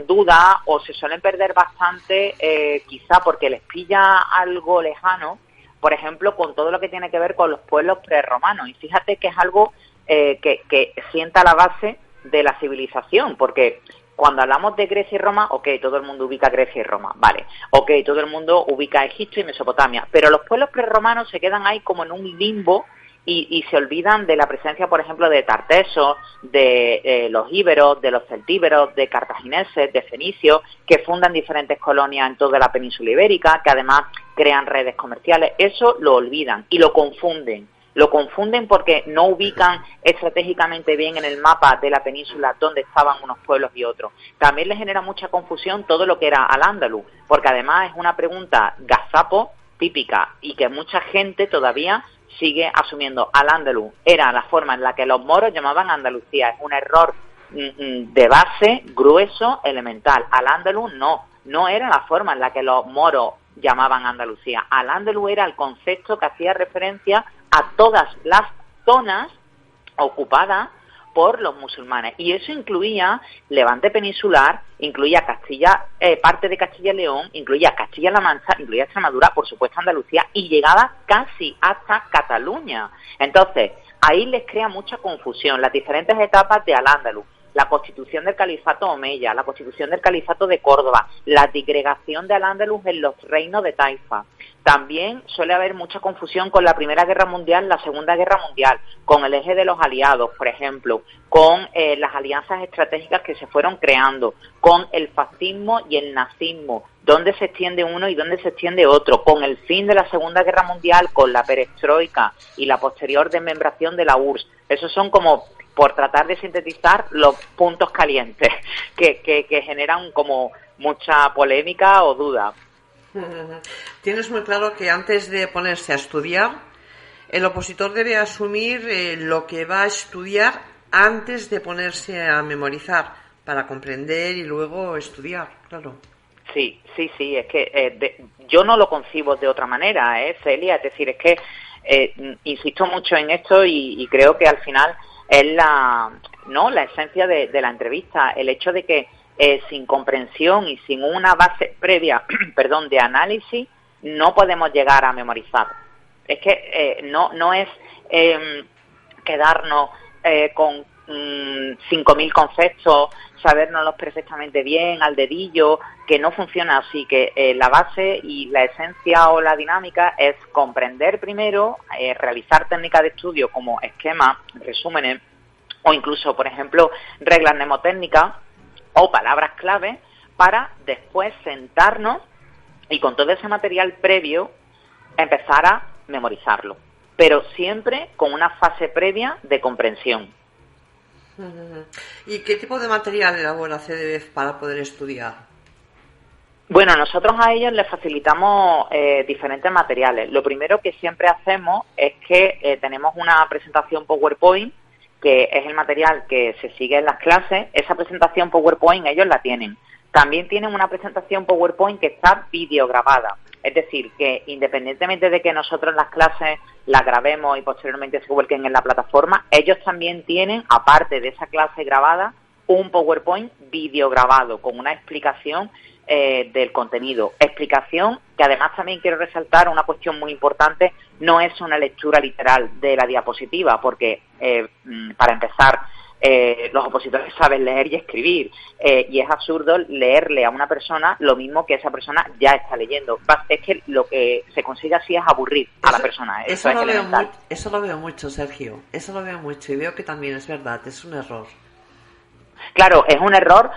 duda o se suelen perder bastante, quizá porque les pilla algo lejano, por ejemplo, con todo lo que tiene que ver con los pueblos prerromanos. Y fíjate que es algo que sienta la base de la civilización, porque cuando hablamos de Grecia y Roma, ok, todo el mundo ubica Grecia y Roma, vale, ok, todo el mundo ubica Egipto y Mesopotamia, pero los pueblos prerromanos se quedan ahí como en un limbo y se olvidan de la presencia, por ejemplo, de tartesos, de los íberos, de los celtíberos, de cartagineses, de fenicios, que fundan diferentes colonias en toda la península ibérica, que además crean redes comerciales. Eso lo olvidan y lo confunden. Lo confunden porque no ubican estratégicamente bien en el mapa de la península dónde estaban unos pueblos y otros. También les genera mucha confusión todo lo que era Al-Ándalus, porque además es una pregunta gazapo, típica, y que mucha gente todavía sigue asumiendo. Al-Ándalus era la forma en la que los moros llamaban Andalucía. Es un error de base, grueso, elemental. Al-Ándalus no era la forma en la que los moros llamaban Andalucía. Al-Ándalus era el concepto que hacía referencia a todas las zonas ocupadas por los musulmanes, y eso incluía Levante peninsular, incluía Castilla, parte de Castilla y León, incluía Castilla-La Mancha, incluía Extremadura, por supuesto Andalucía, y llegaba casi hasta Cataluña. Entonces, ahí les crea mucha confusión las diferentes etapas de Al-Ándalus, la constitución del califato omeya, la constitución del califato de Córdoba, la disgregación de Al-Ándalus en los reinos de Taifa. También suele haber mucha confusión con la Primera Guerra Mundial, la Segunda Guerra Mundial, con el eje de los aliados, por ejemplo, con las alianzas estratégicas que se fueron creando, con el fascismo y el nazismo, dónde se extiende uno y dónde se extiende otro, con el fin de la Segunda Guerra Mundial, con la perestroika y la posterior desmembración de la URSS. Esos son como, por tratar de sintetizar, los puntos calientes que generan como mucha polémica o duda. Tienes muy claro que antes de ponerse a estudiar, el opositor debe asumir lo que va a estudiar antes de ponerse a memorizar, para comprender y luego estudiar, claro. Sí, es que yo no lo concibo de otra manera, Celia, es decir, es que insisto mucho en esto y creo que al final es la esencia de la entrevista, el hecho de que sin comprensión y sin una base previa, de análisis, no podemos llegar a memorizar. Es que no es quedarnos con 5.000 conceptos, sabérnoslos perfectamente bien, al dedillo, que no funciona así, que la base y la esencia o la dinámica es comprender primero, realizar técnicas de estudio como esquemas, resúmenes, o incluso, por ejemplo, reglas mnemotécnicas, o palabras clave, para después sentarnos y con todo ese material previo empezar a memorizarlo. pero siempre con una fase previa de comprensión. ¿Y qué tipo de material elabora CDF para poder estudiar? Bueno, nosotros a ellos les facilitamos diferentes materiales. Lo primero que siempre hacemos es que tenemos una presentación PowerPoint, que es el material que se sigue en las clases. Esa presentación PowerPoint ellos la tienen. También tienen una presentación PowerPoint que está videograbada. Es decir, que independientemente de que nosotros las clases las grabemos y posteriormente se vuelquen en la plataforma, ellos también tienen, aparte de esa clase grabada, un PowerPoint videograbado con una explicación del contenido. Explicación que además también quiero resaltar una cuestión muy importante, no es una lectura literal de la diapositiva, porque para empezar, los opositores saben leer y escribir, y es absurdo leerle a una persona lo mismo que esa persona ya está leyendo. Es que lo que se consigue así es aburrir a la persona. Eso es elemental. Eso lo veo mucho, Sergio. Eso lo veo mucho y veo que también es verdad, es un error. Claro, es un error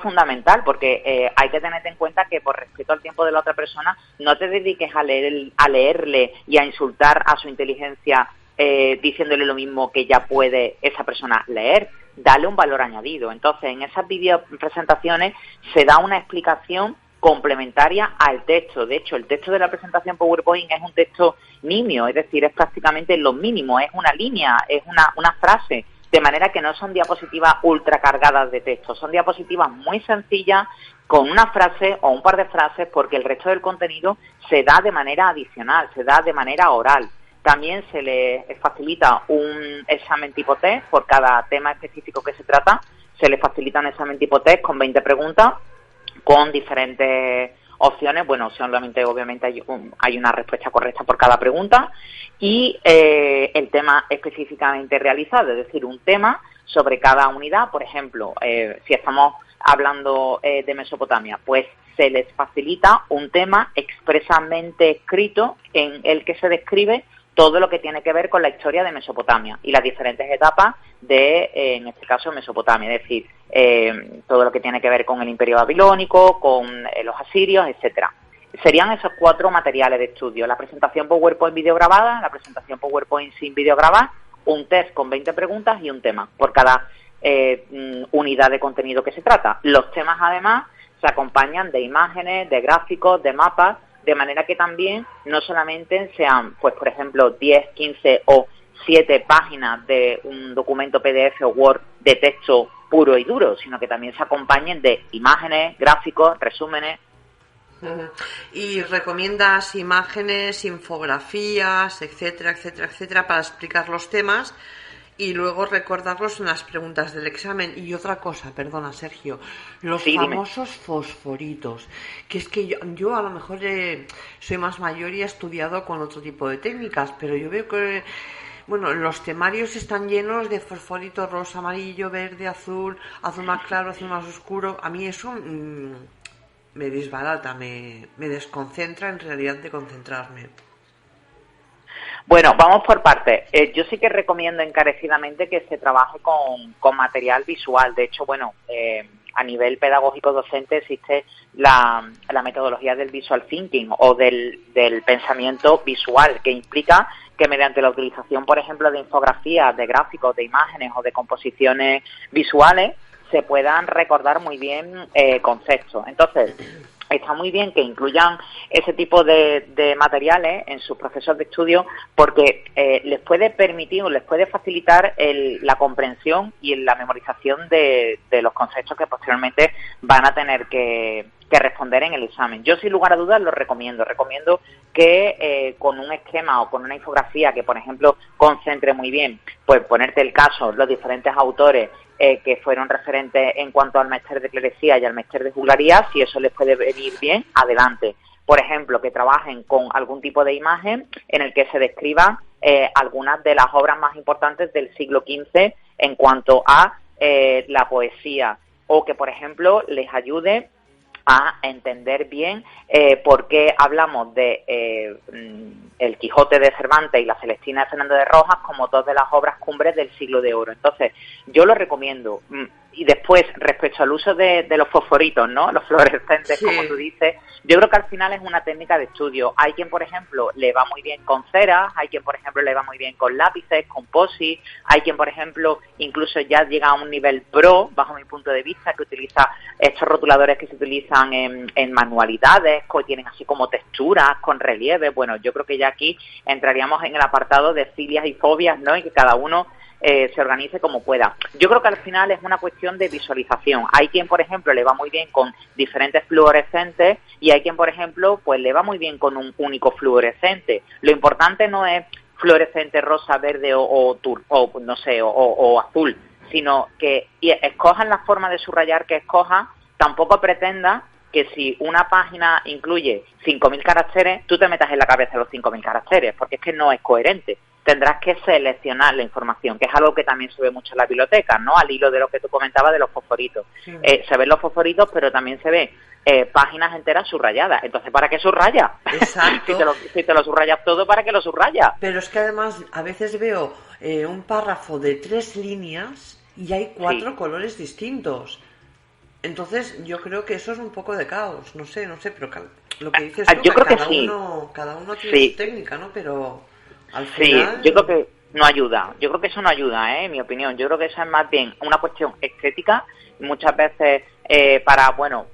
fundamental, porque hay que tener en cuenta que por respeto al tiempo de la otra persona no te dediques a leerle y a insultar a su inteligencia diciéndole lo mismo que ya puede esa persona leer. Dale un valor añadido. Entonces, en esas videopresentaciones se da una explicación complementaria al texto. De hecho, el texto de la presentación PowerPoint es un texto nimio, es decir, es prácticamente lo mínimo, es una línea, es una frase. De manera que no son diapositivas ultra cargadas de texto, son diapositivas muy sencillas con una frase o un par de frases, porque el resto del contenido se da de manera adicional, se da de manera oral. También se les facilita un examen tipo test por cada tema específico que se trata, se les facilita un examen tipo test con 20 preguntas, con diferentes opciones. Bueno, solamente obviamente hay una respuesta correcta por cada pregunta, y el tema específicamente realizado, es decir, un tema sobre cada unidad. Por ejemplo, si estamos hablando de Mesopotamia, pues se les facilita un tema expresamente escrito en el que se describe todo lo que tiene que ver con la historia de Mesopotamia y las diferentes etapas de, en este caso, Mesopotamia, es decir, todo lo que tiene que ver con el Imperio Babilónico, con los asirios, etcétera. Serían esos 4 materiales de estudio: la presentación PowerPoint videograbada, la presentación PowerPoint sin videograbar, un test con 20 preguntas y un tema por cada unidad de contenido que se trata. Los temas, además, se acompañan de imágenes, de gráficos, de mapas, de manera que también no solamente sean, pues por ejemplo, 10, 15 o 7 páginas de un documento PDF o Word de texto puro y duro, sino que también se acompañen de imágenes, gráficos, resúmenes. ¿Y recomiendas imágenes, infografías, etcétera, etcétera, etcétera, para explicar los temas y luego recordarlos en las preguntas del examen? Y otra cosa, perdona, Sergio, los famosos fosforitos, que es que yo a lo mejor soy más mayor y he estudiado con otro tipo de técnicas, pero yo veo que, bueno, los temarios están llenos de fosforitos rosa, amarillo, verde, azul, azul más claro, azul más oscuro. A mí eso me desbarata, me desconcentra en realidad de concentrarme. Bueno, vamos por partes. Yo sí que recomiendo encarecidamente que se trabaje con material visual. De hecho, bueno, a nivel pedagógico docente existe la metodología del visual thinking o del pensamiento visual, que implica que mediante la utilización, por ejemplo, de infografías, de gráficos, de imágenes o de composiciones visuales, se puedan recordar muy bien conceptos. Entonces, está muy bien que incluyan ese tipo de materiales en sus procesos de estudio, porque les puede permitir o les puede facilitar la comprensión y la memorización de los conceptos que posteriormente van a tener que responder en el examen. Yo, sin lugar a dudas, lo recomiendo. Recomiendo que con un esquema o con una infografía que, por ejemplo, concentre muy bien, pues ponerte el caso, los diferentes autores que fueron referentes en cuanto al máster de clerecía y al máster de juglaría, si eso les puede venir bien, adelante. Por ejemplo, que trabajen con algún tipo de imagen en el que se describan algunas de las obras más importantes del siglo XV en cuanto a la poesía, o que, por ejemplo, les ayude a entender bien por qué hablamos de el Quijote de Cervantes y la Celestina de Fernando de Rojas como dos de las obras cumbres del siglo de oro. Entonces, yo lo recomiendo. Y después, respecto al uso de los fosforitos, ¿no? Los fluorescentes, Sí. como tú dices, yo creo que al final es una técnica de estudio. Hay quien, por ejemplo, le va muy bien con ceras, hay quien, por ejemplo, le va muy bien con lápices, con posi, hay quien, por ejemplo, incluso ya llega a un nivel pro, bajo mi punto de vista, que utiliza estos rotuladores que se utilizan en manualidades, que tienen así como texturas, con relieve. Bueno, yo creo que ya aquí entraríamos en el apartado de filias y fobias, ¿no? Y que cada uno se organice como pueda. Yo creo que al final es una cuestión de visualización. Hay quien, por ejemplo, le va muy bien con diferentes fluorescentes y hay quien, por ejemplo, pues le va muy bien con un único fluorescente. Lo importante no es fluorescente rosa, verde o azul, sino que escojan la forma de subrayar que escojan. Tampoco pretenda que si una página incluye 5.000 caracteres, tú te metas en la cabeza los 5.000 caracteres, porque es que no es coherente. Tendrás que seleccionar la información, que es algo que también se ve mucho en la biblioteca, ¿no? Al hilo de lo que tú comentabas de los fosforitos. Sí. Se ven los fosforitos, pero también se ve páginas enteras subrayadas. Entonces, ¿para qué subrayas? Exacto. si te lo subrayas todo, ¿para qué lo subrayas? Pero es que además a veces veo un párrafo de 3 líneas y hay 4 colores distintos. Entonces yo creo que eso es un poco de caos, no sé, pero lo que dices tú, yo creo que cada uno tiene su técnica, ¿no? Pero al final... Sí, yo creo que no ayuda. Yo creo que eso no ayuda, en mi opinión. Yo creo que eso es más bien una cuestión estética y muchas veces para, bueno,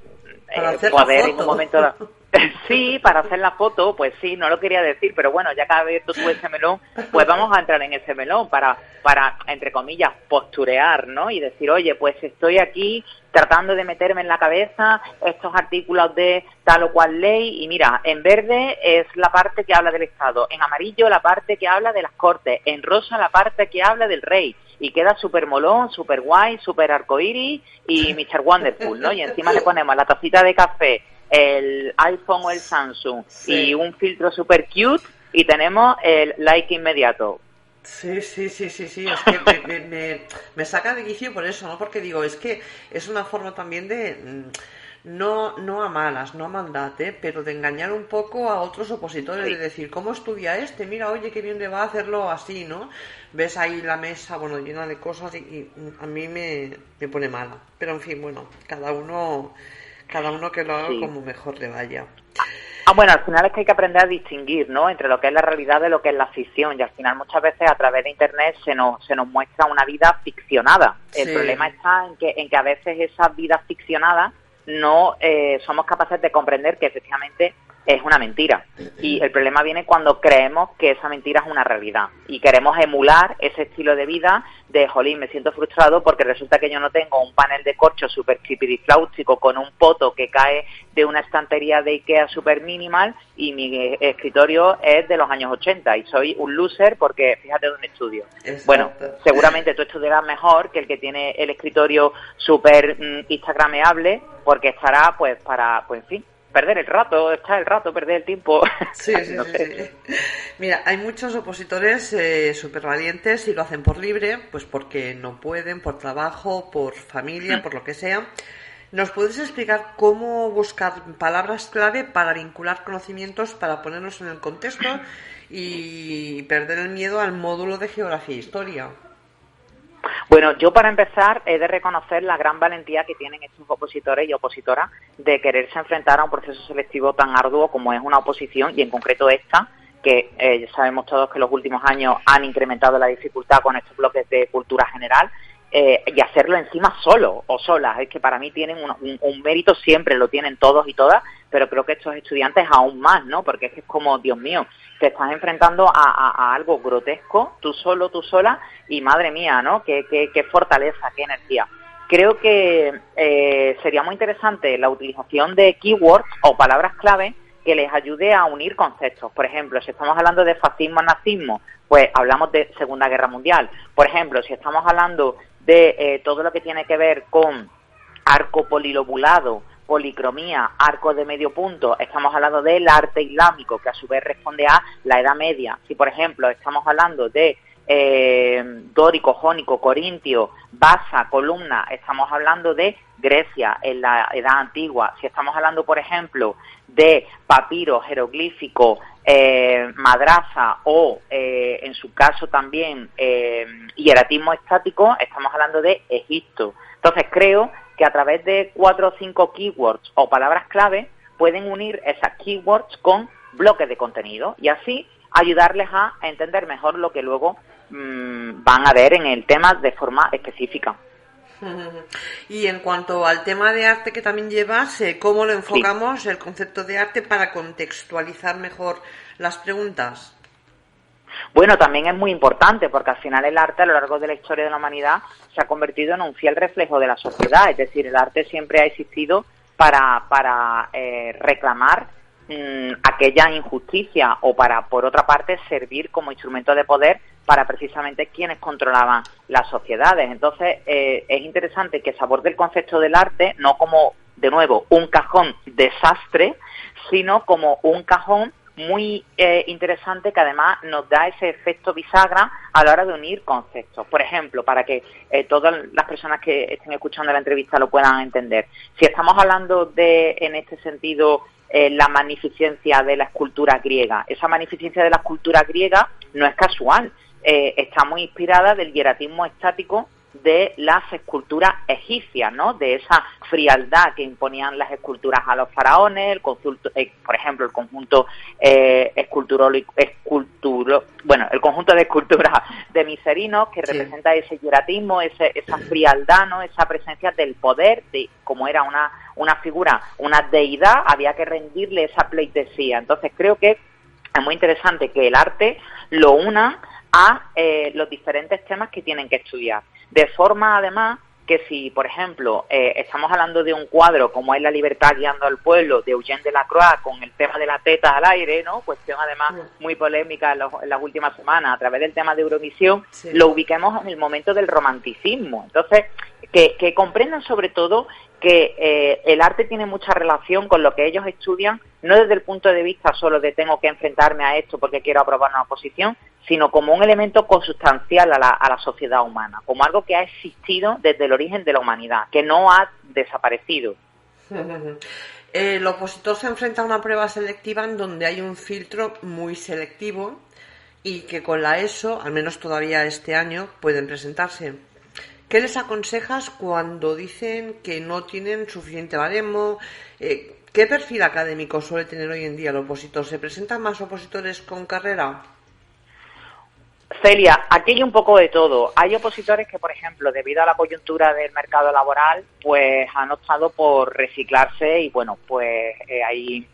para hacer poder la en un foto. momento... Sí, para hacer la foto, pues sí, no lo quería decir, pero bueno, ya que has abierto tú ese melón, pues vamos a entrar en ese melón para, entre comillas, posturear, ¿no? Y decir, oye, pues estoy aquí tratando de meterme en la cabeza estos artículos de tal o cual ley, y mira, en verde es la parte que habla del Estado, en amarillo la parte que habla de las Cortes, en rosa la parte que habla del rey, y queda súper molón, súper guay, súper arcoíris y Mr. Wonderful, ¿no? Y encima le ponemos la tacita de café, el iPhone o el Samsung y un filtro super cute y tenemos el like inmediato. Sí, es que me saca de quicio por eso, ¿no? Porque digo, es que es una forma también de, no a malas, no a maldad, pero de engañar un poco a otros opositores, de decir, ¿cómo estudia este? Mira, oye, qué bien le va a hacerlo así, ¿no? Ves ahí la mesa, bueno, llena de cosas y a mí me pone mala. Pero en fin, bueno, cada uno que lo haga como mejor le vaya. Bueno, al final es que hay que aprender a distinguir, ¿no? Entre lo que es la realidad de lo que es la ficción, y al final muchas veces a través de internet se nos muestra una vida ficcionada. El problema está en que a veces esas vidas ficcionadas no somos capaces de comprender que efectivamente es una mentira. Y el problema viene cuando creemos que esa mentira es una realidad y queremos emular ese estilo de vida de, jolín, me siento frustrado porque resulta que yo no tengo un panel de corcho súper flaustico con un poto que cae de una estantería de Ikea súper minimal y mi escritorio es de los años 80 y soy un loser porque fíjate dónde estudio. Exacto. Bueno, seguramente tú estudiarás mejor que el que tiene el escritorio súper instagrameable porque estará pues en fin, perder el rato, perder el tiempo. Sí. Mira, hay muchos opositores súper valientes y lo hacen por libre, pues porque no pueden, por trabajo, por familia, por lo que sea. ¿Nos puedes explicar cómo buscar palabras clave para vincular conocimientos, para ponernos en el contexto y perder el miedo al módulo de geografía e historia? Bueno, yo para empezar he de reconocer la gran valentía que tienen estos opositores y opositoras de quererse enfrentar a un proceso selectivo tan arduo como es una oposición y en concreto esta, que ya sabemos todos que los últimos años han incrementado la dificultad con estos bloques de cultura general y hacerlo encima solo o solas. Es que para mí tienen un mérito, siempre lo tienen todos y todas, pero creo que estos estudiantes aún más, ¿no? Porque es que es como, Dios mío, te estás enfrentando a algo grotesco, tú solo, tú sola, y madre mía, ¿no? Qué fortaleza, qué energía. Creo que sería muy interesante la utilización de keywords o palabras clave que les ayude a unir conceptos. Por ejemplo, si estamos hablando de fascismo, nazismo, pues hablamos de Segunda Guerra Mundial. Por ejemplo, si estamos hablando de todo lo que tiene que ver con arco polilobulado, policromía, arco de medio punto, estamos hablando del arte islámico, que a su vez responde a la Edad Media. Si, por ejemplo, estamos hablando de dórico, jónico, corintio, basa, columna, estamos hablando de Grecia en la Edad Antigua. Si estamos hablando, por ejemplo, de papiro, jeroglífico, madraza o, en su caso también, hieratismo estático, estamos hablando de Egipto. Entonces creo que a través de 4 o 5 keywords o palabras clave pueden unir esas keywords con bloques de contenido y así ayudarles a entender mejor lo que luego van a ver en el tema de forma específica. Y en cuanto al tema de arte que también llevas, ¿cómo lo enfocamos, el concepto de arte, para contextualizar mejor las preguntas? Bueno, también es muy importante porque al final el arte a lo largo de la historia de la humanidad se ha convertido en un fiel reflejo de la sociedad, es decir, el arte siempre ha existido para reclamar aquella injusticia o para, por otra parte, servir como instrumento de poder para precisamente quienes controlaban las sociedades. Entonces, es interesante que se aborde el concepto del arte no como, de nuevo, un cajón desastre, sino como un cajón muy interesante que además nos da ese efecto bisagra a la hora de unir conceptos. Por ejemplo, para que todas las personas que estén escuchando la entrevista lo puedan entender. Si estamos hablando de, en este sentido, la magnificencia de la escultura griega, esa magnificencia de la escultura griega no es casual, está muy inspirada del hieratismo estático de las esculturas egipcias, ¿no? De esa frialdad que imponían las esculturas a los faraones, el conjunto el conjunto de esculturas de Miserinos, que representa ese hieratismo, esa frialdad, ¿no? Esa presencia del poder, de como era una figura, una deidad, había que rendirle esa pleitesía. Entonces creo que es muy interesante que el arte lo una a los diferentes temas que tienen que estudiar. De forma, además, que si, por ejemplo, estamos hablando de un cuadro como es La libertad guiando al pueblo, de Eugène Delacroix, con el tema de la teta al aire, ¿no? Cuestión, además, muy polémica en las últimas semanas, a través del tema de Eurovisión, lo ubiquemos en el momento del romanticismo. Entonces, que comprendan sobre todo que el arte tiene mucha relación con lo que ellos estudian, no desde el punto de vista solo de tengo que enfrentarme a esto porque quiero aprobar una oposición, sino como un elemento consustancial a la sociedad humana, como algo que ha existido desde el origen de la humanidad, que no ha desaparecido. El opositor se enfrenta a una prueba selectiva en donde hay un filtro muy selectivo y que con la ESO, al menos todavía este año, pueden presentarse. ¿Qué les aconsejas cuando dicen que no tienen suficiente baremo? ¿Qué perfil académico suele tener hoy en día el opositor? ¿Se presentan más opositores con carrera? Celia, aquí hay un poco de todo. Hay opositores que, por ejemplo, debido a la coyuntura del mercado laboral, pues han optado por reciclarse y, bueno, pues hay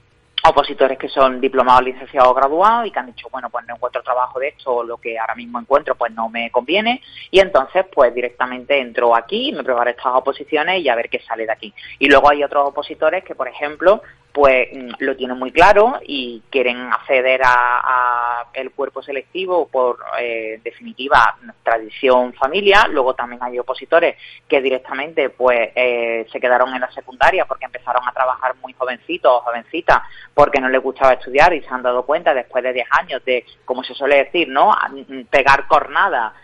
opositores que son diplomados, licenciados o graduados y que han dicho, bueno, pues no encuentro trabajo de esto, o lo que ahora mismo encuentro pues no me conviene, y entonces pues directamente entro aquí, me preparo estas oposiciones y a ver qué sale de aquí. Y luego hay otros opositores que, por ejemplo, pues lo tienen muy claro y quieren acceder a el cuerpo selectivo por, definitiva, tradición familia. Luego también hay opositores que directamente pues se quedaron en la secundaria porque empezaron a trabajar muy jovencitos o jovencitas porque no les gustaba estudiar y se han dado cuenta después de 10 años de, como se suele decir, ¿no?, pegar cornada.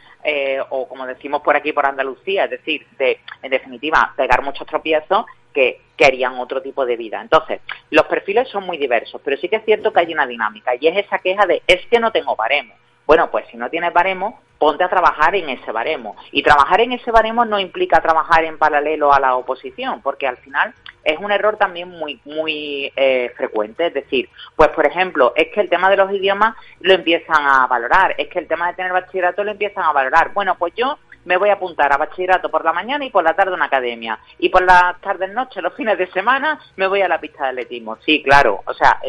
O como decimos por aquí, por Andalucía, es decir, en definitiva, pegar muchos tropiezos que harían otro tipo de vida. Entonces, los perfiles son muy diversos, pero sí que es cierto que hay una dinámica, y es esa queja de, es que no tengo baremo. Bueno, pues si no tienes baremo, ponte a trabajar en ese baremo. Y trabajar en ese baremo no implica trabajar en paralelo a la oposición, porque al final es un error también muy frecuente. Es decir, pues por ejemplo, es que el tema de los idiomas lo empiezan a valorar, es que el tema de tener bachillerato lo empiezan a valorar. Bueno, pues yo me voy a apuntar a bachillerato por la mañana y por la tarde a una academia. Y por las tardes, noches, los fines de semana, me voy a la pista de atletismo. Sí, claro, o sea,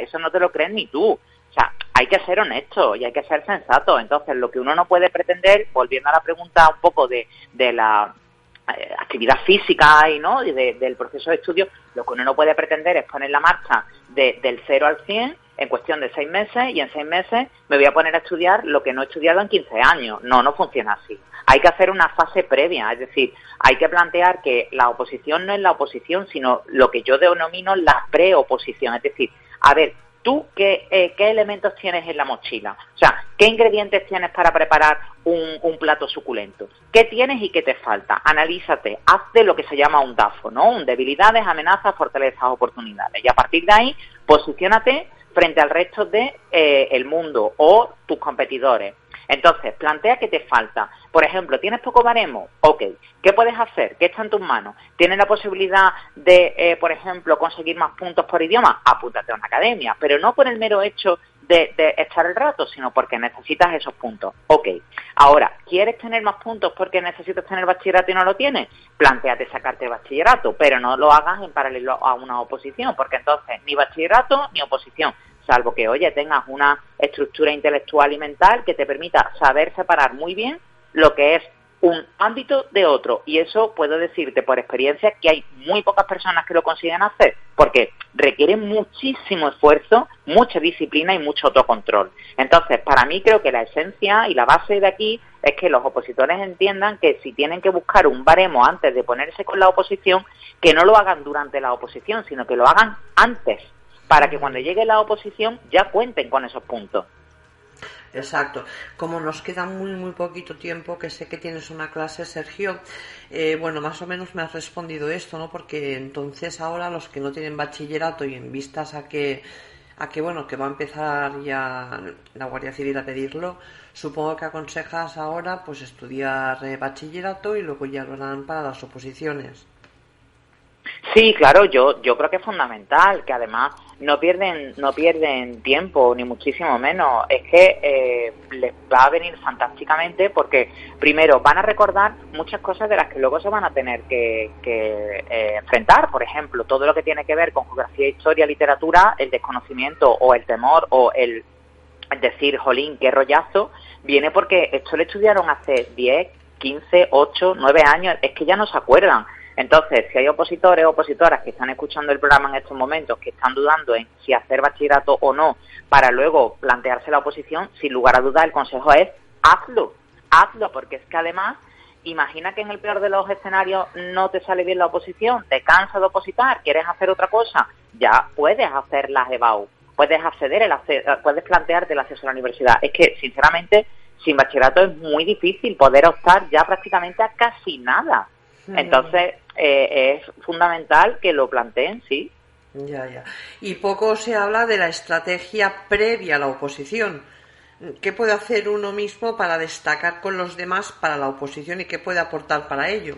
eso no te lo crees ni tú. O sea, hay que ser honesto y hay que ser sensato. Entonces, lo que uno no puede pretender, volviendo a la pregunta un poco de la actividad física y no del proceso de estudio, lo que uno no puede pretender es poner la marcha del 0 al 100 en cuestión de 6 meses, y en 6 meses me voy a poner a estudiar lo que no he estudiado en 15 años. No funciona así. Hay que hacer una fase previa, es decir, hay que plantear que la oposición no es la oposición, sino lo que yo denomino la preoposición. Es decir, a ver, ¿tú qué elementos tienes en la mochila? O sea, ¿qué ingredientes tienes para preparar un plato suculento? ¿Qué tienes y qué te falta? Analízate, hazte lo que se llama un DAFO, ¿no? Un debilidades, amenazas, fortalezas, oportunidades. Y a partir de ahí, posiciónate frente al resto de el mundo o tus competidores. Entonces, plantea qué te falta. Por ejemplo, ¿tienes poco baremo? Ok. ¿Qué puedes hacer? ¿Qué está en tus manos? ¿Tienes la posibilidad de, por ejemplo, conseguir más puntos por idioma? Apúntate a una academia, pero no por el mero hecho de echar el rato, sino porque necesitas esos puntos. Ok. Ahora, ¿quieres tener más puntos porque necesitas tener bachillerato y no lo tienes? Plantéate sacarte bachillerato, pero no lo hagas en paralelo a una oposición, porque entonces ni bachillerato ni oposición. Salvo que, oye, tengas una estructura intelectual y mental que te permita saber separar muy bien lo que es un ámbito de otro. Y eso puedo decirte por experiencia que hay muy pocas personas que lo consiguen hacer, porque requiere muchísimo esfuerzo, mucha disciplina y mucho autocontrol. Entonces, para mí creo que la esencia y la base de aquí es que los opositores entiendan que si tienen que buscar un baremo antes de ponerse con la oposición, que no lo hagan durante la oposición, sino que lo hagan antes, para que cuando llegue la oposición ya cuenten con esos puntos. Exacto. Como nos queda muy poquito tiempo, que sé que tienes una clase, Sergio, bueno, más o menos me has respondido esto, ¿no? Porque entonces ahora los que no tienen bachillerato y en vistas a que bueno, que va a empezar ya la Guardia Civil a pedirlo, supongo que aconsejas ahora pues estudiar bachillerato y luego ya lo harán para las oposiciones. Sí, claro, yo creo que es fundamental, que además no pierden tiempo, ni muchísimo menos. Es que les va a venir fantásticamente porque, primero, van a recordar muchas cosas de las que luego se van a tener que enfrentar. Por ejemplo, todo lo que tiene que ver con geografía, historia, literatura, el desconocimiento o el temor o el decir, jolín, qué rollazo, viene porque esto lo estudiaron hace 10, 15, 8, 9 años, es que ya no se acuerdan. Entonces, si hay opositores o opositoras que están escuchando el programa en estos momentos, que están dudando en si hacer bachillerato o no, para luego plantearse la oposición, sin lugar a dudas el consejo es hazlo, porque es que además, imagina que en el peor de los escenarios no te sale bien la oposición, te cansas de opositar, quieres hacer otra cosa, ya puedes hacer las EBAU, puedes puedes plantearte el acceso a la universidad. Es que, sinceramente, sin bachillerato es muy difícil poder optar ya prácticamente a casi nada. Entonces, es fundamental que lo planteen, sí. Ya. Y poco se habla de la estrategia previa a la oposición. ¿Qué puede hacer uno mismo para destacar con los demás para la oposición y qué puede aportar para ello?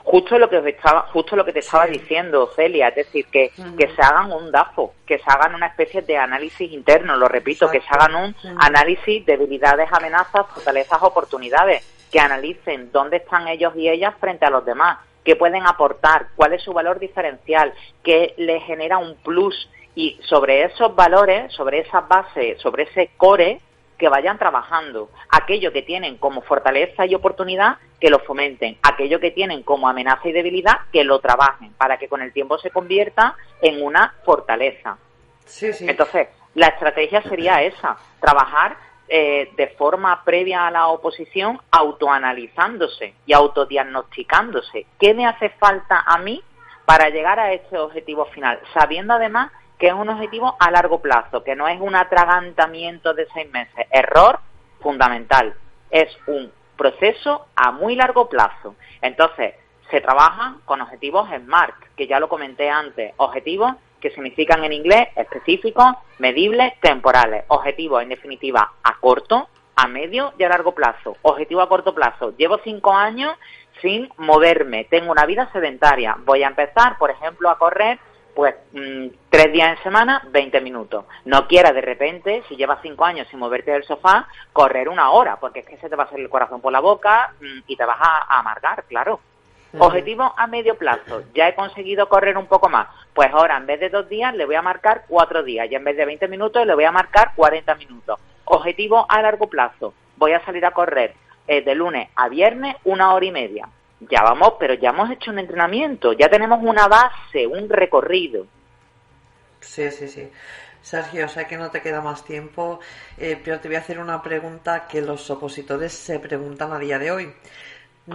Justo lo que te estaba diciendo, Celia, es decir, que se hagan un DAFO, que se hagan una especie de análisis interno, lo repito, exacto, que se hagan un análisis de debilidades, amenazas, fortalezas, oportunidades, que analicen dónde están ellos y ellas frente a los demás, qué pueden aportar, cuál es su valor diferencial, qué les genera un plus, y sobre esos valores, sobre esas bases, sobre ese core, que vayan trabajando. Aquello que tienen como fortaleza y oportunidad, que lo fomenten. Aquello que tienen como amenaza y debilidad, que lo trabajen, para que con el tiempo se convierta en una fortaleza. Sí. Entonces, la estrategia sería esa, trabajar de forma previa a la oposición, autoanalizándose y autodiagnosticándose. ¿Qué me hace falta a mí para llegar a este objetivo final? Sabiendo además que es un objetivo a largo plazo, que no es un atragantamiento de 6 meses. Error fundamental. Es un proceso a muy largo plazo. Entonces, se trabaja con objetivos SMART, que ya lo comenté antes. Objetivos que significan en inglés específicos, medibles, temporales. Objetivos, en definitiva, a corto, a medio y a largo plazo. Objetivo a corto plazo. Llevo 5 años sin moverme. Tengo una vida sedentaria. Voy a empezar, por ejemplo, a correr pues 3 días en semana, 20 minutos. No quieras de repente, si llevas 5 años sin moverte del sofá, correr 1 hora, porque es que se te va a hacer el corazón por la boca y te vas a amargar, claro. Objetivo a medio plazo. Ya he conseguido correr un poco más. Pues ahora, en vez de 2 días, le voy a marcar 4 días. Y en vez de 20 minutos, le voy a marcar 40 minutos. Objetivo a largo plazo. Voy a salir a correr de lunes a viernes 1 hora y media. Ya vamos, pero ya hemos hecho un entrenamiento, ya tenemos una base, un recorrido. Sí. Sergio, sé que no te queda más tiempo, pero te voy a hacer una pregunta que los opositores se preguntan a día de hoy.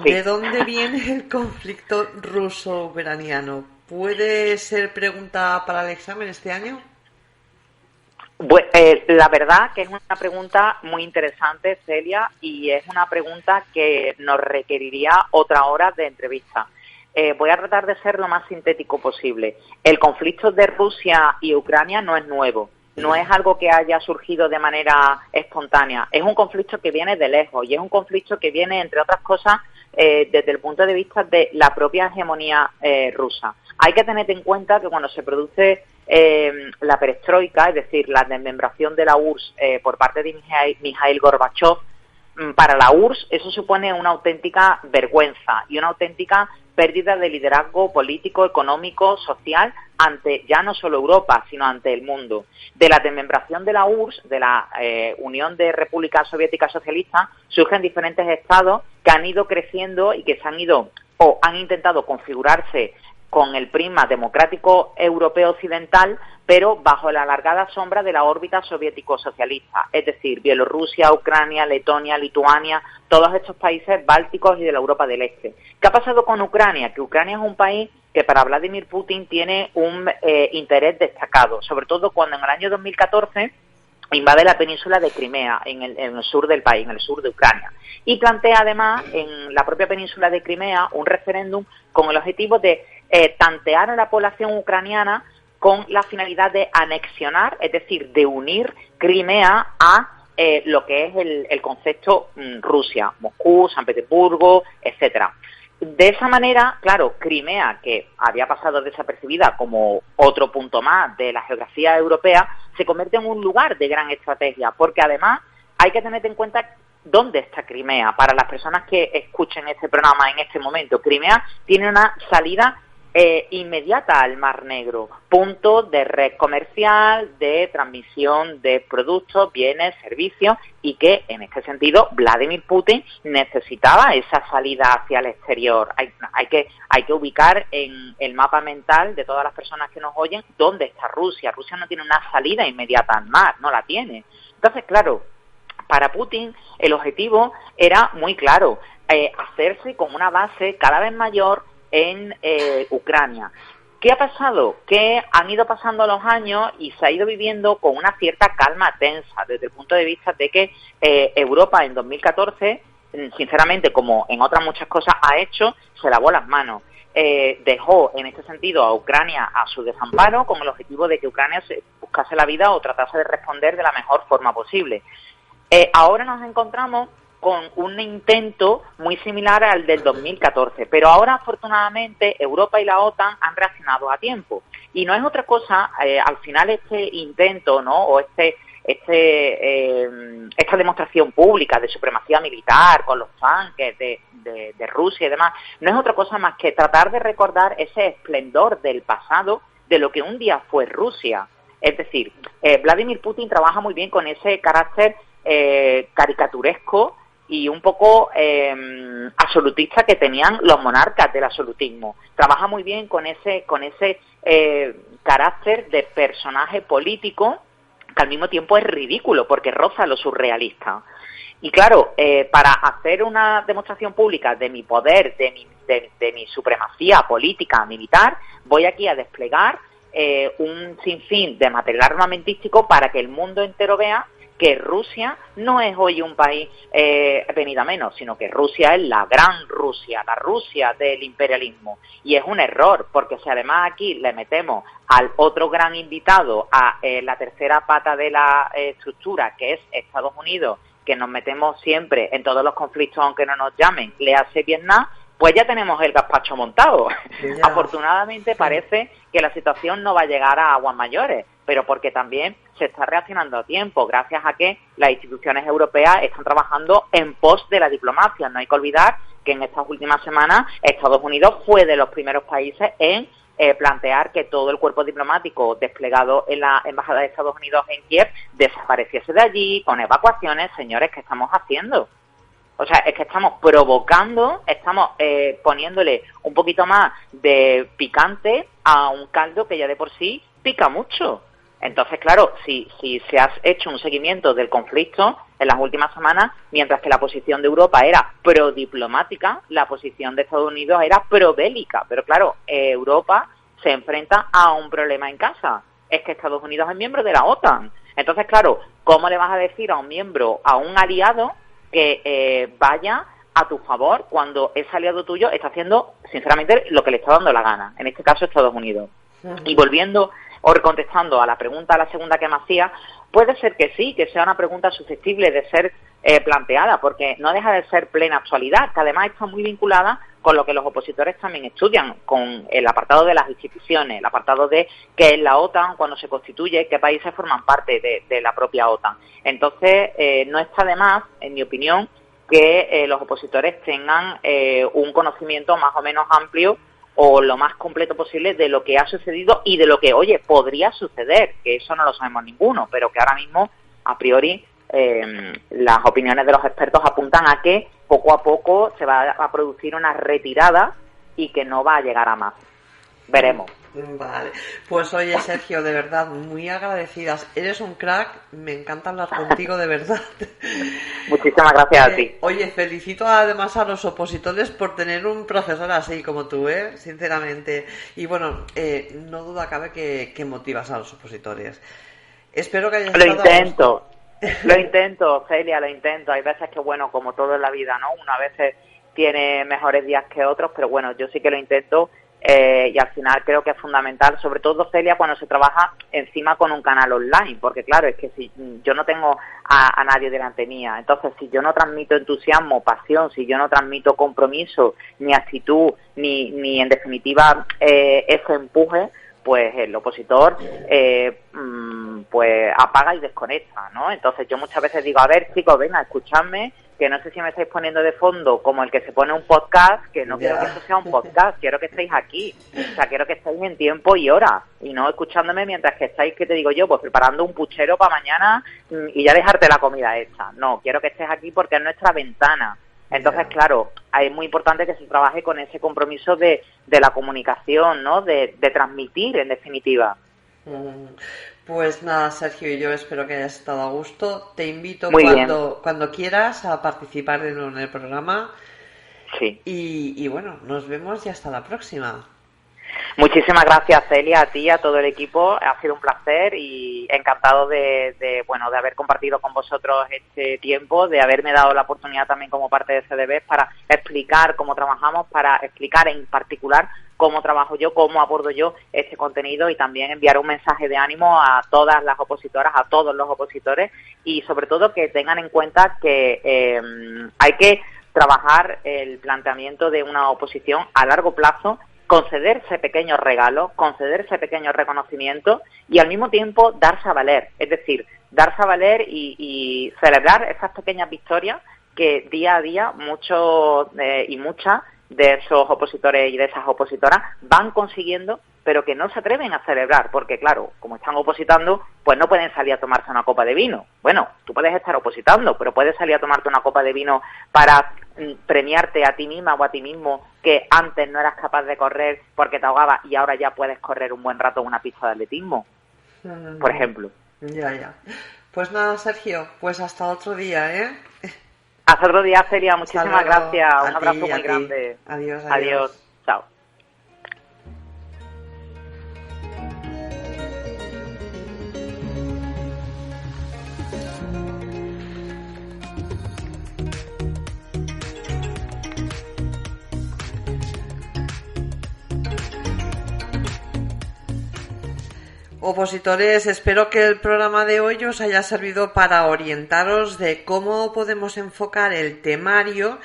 Sí. ¿De dónde viene el conflicto ruso-ucraniano? ¿Puede ser pregunta para el examen este año? Bueno, la verdad que es una pregunta muy interesante, Celia, y es una pregunta que nos requeriría otra hora de entrevista. voy a tratar de ser lo más sintético posible. El conflicto de Rusia y Ucrania no es nuevo. No es algo que haya surgido de manera espontánea. Es un conflicto que viene de lejos y es un conflicto que viene, entre otras cosas, desde el punto de vista de la propia hegemonía rusa. Hay que tener en cuenta que cuando se produce la perestroika, es decir, la desmembración de la URSS por parte de Mikhail Gorbachev, para la URSS eso supone una auténtica vergüenza y una auténtica pérdida de liderazgo político, económico, social ante ya no solo Europa, sino ante el mundo. De la desmembración de la URSS, de la Unión de Repúblicas Soviéticas Socialistas, surgen diferentes estados que han ido creciendo y que se han ido o han intentado configurarse con el prisma democrático europeo occidental, pero bajo la alargada sombra de la órbita soviético-socialista, es decir, Bielorrusia, Ucrania, Letonia, Lituania, todos estos países bálticos y de la Europa del Este. ¿Qué ha pasado con Ucrania? Que Ucrania es un país que para Vladimir Putin tiene un interés destacado, sobre todo cuando en el año 2014 invade la península de Crimea, en el sur del país, en el sur de Ucrania, y plantea además en la propia península de Crimea un referéndum con el objetivo de tantear a la población ucraniana con la finalidad de anexionar, es decir, de unir Crimea a lo que es el concepto Rusia, Moscú, San Petersburgo, etcétera. De esa manera, claro, Crimea, que había pasado desapercibida como otro punto más de la geografía europea, se convierte en un lugar de gran estrategia, porque además hay que tener en cuenta dónde está Crimea. Para las personas que escuchen este programa en este momento, Crimea tiene una salida inmediata al Mar Negro, punto de red comercial, de transmisión de productos, bienes, servicios, y que en este sentido Vladimir Putin necesitaba esa salida hacia el exterior. Hay que ubicar en el mapa mental de todas las personas que nos oyen dónde está Rusia. Rusia no tiene una salida inmediata al mar, no la tiene. Entonces, claro, para Putin el objetivo era muy claro, hacerse con una base cada vez mayor en Ucrania. ¿Qué ha pasado? Que han ido pasando los años y se ha ido viviendo con una cierta calma tensa, desde el punto de vista de que Europa en 2014, sinceramente, como en otras muchas cosas ha hecho, se lavó las manos. Dejó en este sentido a Ucrania a su desamparo con el objetivo de que Ucrania se buscase la vida o tratase de responder de la mejor forma posible. Ahora nos encontramos con un intento muy similar al del 2014, pero ahora afortunadamente Europa y la OTAN han reaccionado a tiempo, y no es otra cosa, al final este intento, ¿no?, o esta demostración pública de supremacía militar con los tanques de Rusia y demás, no es otra cosa más que tratar de recordar ese esplendor del pasado de lo que un día fue Rusia. Es decir, Vladimir Putin trabaja muy bien con ese carácter caricaturesco y un poco absolutista que tenían los monarcas del absolutismo. Trabaja muy bien con ese carácter de personaje político que al mismo tiempo es ridículo porque roza lo surrealista. Y claro, para hacer una demostración pública de mi poder, de mi supremacía política, militar, voy aquí a desplegar un sinfín de material armamentístico para que el mundo entero vea que Rusia no es hoy un país venido a menos, sino que Rusia es la gran Rusia, la Rusia del imperialismo. Y es un error, porque si además aquí le metemos al otro gran invitado, a la tercera pata de la estructura, que es Estados Unidos, que nos metemos siempre en todos los conflictos, aunque no nos llamen, le hace Vietnam, pues ya tenemos el gazpacho montado. Yeah. Afortunadamente parece que la situación no va a llegar a aguas mayores, pero porque también se está reaccionando a tiempo, gracias a que las instituciones europeas están trabajando en pos de la diplomacia. No hay que olvidar que en estas últimas semanas Estados Unidos fue de los primeros países en plantear que todo el cuerpo diplomático desplegado en la Embajada de Estados Unidos en Kiev desapareciese de allí, con evacuaciones. Señores, ¿qué estamos haciendo? O sea, es que estamos provocando, estamos poniéndole un poquito más de picante a un caldo que ya de por sí pica mucho. Entonces, claro, si se ha hecho un seguimiento del conflicto en las últimas semanas, mientras que la posición de Europa era prodiplomática, la posición de Estados Unidos era probélica. Pero claro, Europa se enfrenta a un problema en casa. Es que Estados Unidos es miembro de la OTAN. Entonces, claro, ¿cómo le vas a decir a un miembro, a un aliado, que vaya a tu favor cuando ese aliado tuyo está haciendo, sinceramente, lo que le está dando la gana. En este caso, Estados Unidos. Y volviendo o contestando a la pregunta, a la segunda que me hacía, puede ser que sí, que sea una pregunta susceptible de ser planteada, porque no deja de ser plena actualidad, que además está muy vinculada con lo que los opositores también estudian, con el apartado de las instituciones, el apartado de qué es la OTAN, cuando se constituye, qué países forman parte de la propia OTAN. Entonces, no está de más, en mi opinión, que los opositores tengan un conocimiento más o menos amplio o lo más completo posible de lo que ha sucedido y de lo que, oye, podría suceder, que eso no lo sabemos ninguno, pero que ahora mismo, a priori, las opiniones de los expertos apuntan a que poco a poco se va a producir una retirada y que no va a llegar a más. Veremos. Vale, pues oye Sergio, de verdad, muy agradecidas. Eres un crack, me encanta hablar contigo, de verdad. Muchísimas gracias a ti. Oye, felicito además a los opositores por tener un profesor así como tú, sinceramente. Y bueno, no duda cabe que motivas a los opositores. Espero que hayas estado Lo intento, Celia, lo intento. Hay veces que, bueno, como todo en la vida, ¿no? Uno a veces tiene mejores días que otros, pero bueno, yo sí que lo intento. Y al final creo que es fundamental, sobre todo, Celia, cuando se trabaja encima con un canal online, porque claro, es que si yo no tengo a nadie delante mía, entonces si yo no transmito entusiasmo, pasión, si yo no transmito compromiso, ni actitud, ni en definitiva ese empuje, pues el opositor pues apaga y desconecta, ¿no? Entonces yo muchas veces digo, a ver, chicos, venga, escuchadme, que no sé si me estáis poniendo de fondo como el que se pone un podcast, que no quiero que esto sea un podcast, quiero que estéis aquí, o sea, quiero que estéis en tiempo y hora, y no escuchándome mientras que estáis, ¿qué te digo yo? Pues preparando un puchero para mañana y ya dejarte la comida hecha. No, quiero que estés aquí porque es nuestra ventana. Entonces, claro, es muy importante que se trabaje con ese compromiso de la comunicación, ¿no? De transmitir, en definitiva. Pues nada, Sergio, y yo espero que hayas estado a gusto. Te invito cuando quieras a participar de nuevo en el programa. Sí. Y bueno, nos vemos y hasta la próxima. Muchísimas gracias, Celia, a ti, a todo el equipo. Ha sido un placer y encantado de haber compartido con vosotros este tiempo, de haberme dado la oportunidad también como parte de CDB para explicar cómo trabajamos, para explicar en particular cómo trabajo yo, cómo abordo yo este contenido y también enviar un mensaje de ánimo a todas las opositoras, a todos los opositores y sobre todo que tengan en cuenta que hay que trabajar el planteamiento de una oposición a largo plazo, concederse pequeños regalos, concederse pequeños reconocimientos y al mismo tiempo darse a valer, es decir, darse a valer y celebrar esas pequeñas victorias que día a día muchos y muchas de esos opositores y de esas opositoras van consiguiendo, pero que no se atreven a celebrar, porque claro, como están opositando, pues no pueden salir a tomarse una copa de vino. Bueno, tú puedes estar opositando, pero puedes salir a tomarte una copa de vino para premiarte a ti misma o a ti mismo que antes no eras capaz de correr porque te ahogabas y ahora ya puedes correr un buen rato en una pista de atletismo, por ejemplo. Ya. Pues nada, Sergio, pues hasta otro día, ¿eh? Hasta otro día, Celia. Muchísimas gracias. Un abrazo muy grande. Adiós. Chao. Opositores, espero que el programa de hoy os haya servido para orientaros de cómo podemos enfocar el temario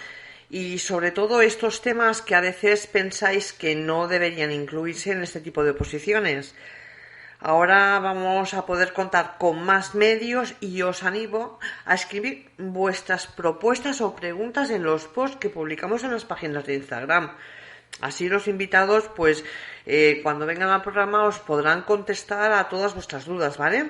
y sobre todo estos temas que a veces pensáis que no deberían incluirse en este tipo de oposiciones. Ahora vamos a poder contar con más medios y os animo a escribir vuestras propuestas o preguntas en los posts que publicamos en las páginas de Instagram. Así los invitados, pues cuando vengan al programa os podrán contestar a todas vuestras dudas, ¿vale?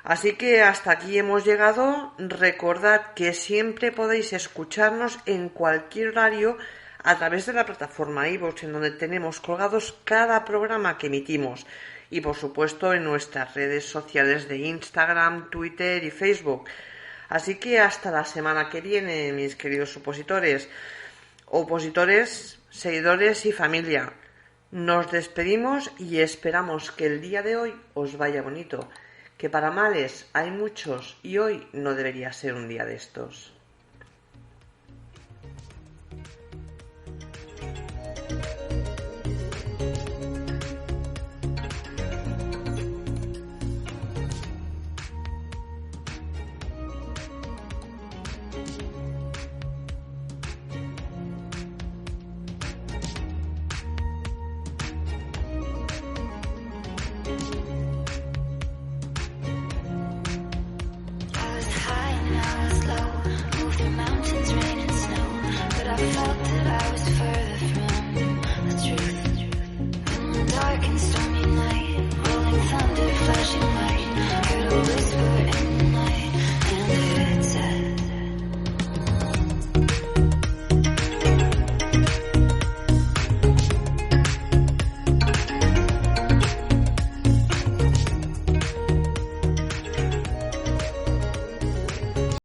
Así que hasta aquí hemos llegado. Recordad que siempre podéis escucharnos en cualquier horario a través de la plataforma iVoox, en donde tenemos colgados cada programa que emitimos. Y por supuesto en nuestras redes sociales de Instagram, Twitter y Facebook. Así que hasta la semana que viene, mis queridos opositores, seguidores y familia. Nos despedimos y esperamos que el día de hoy os vaya bonito, que para males hay muchos y hoy no debería ser un día de estos.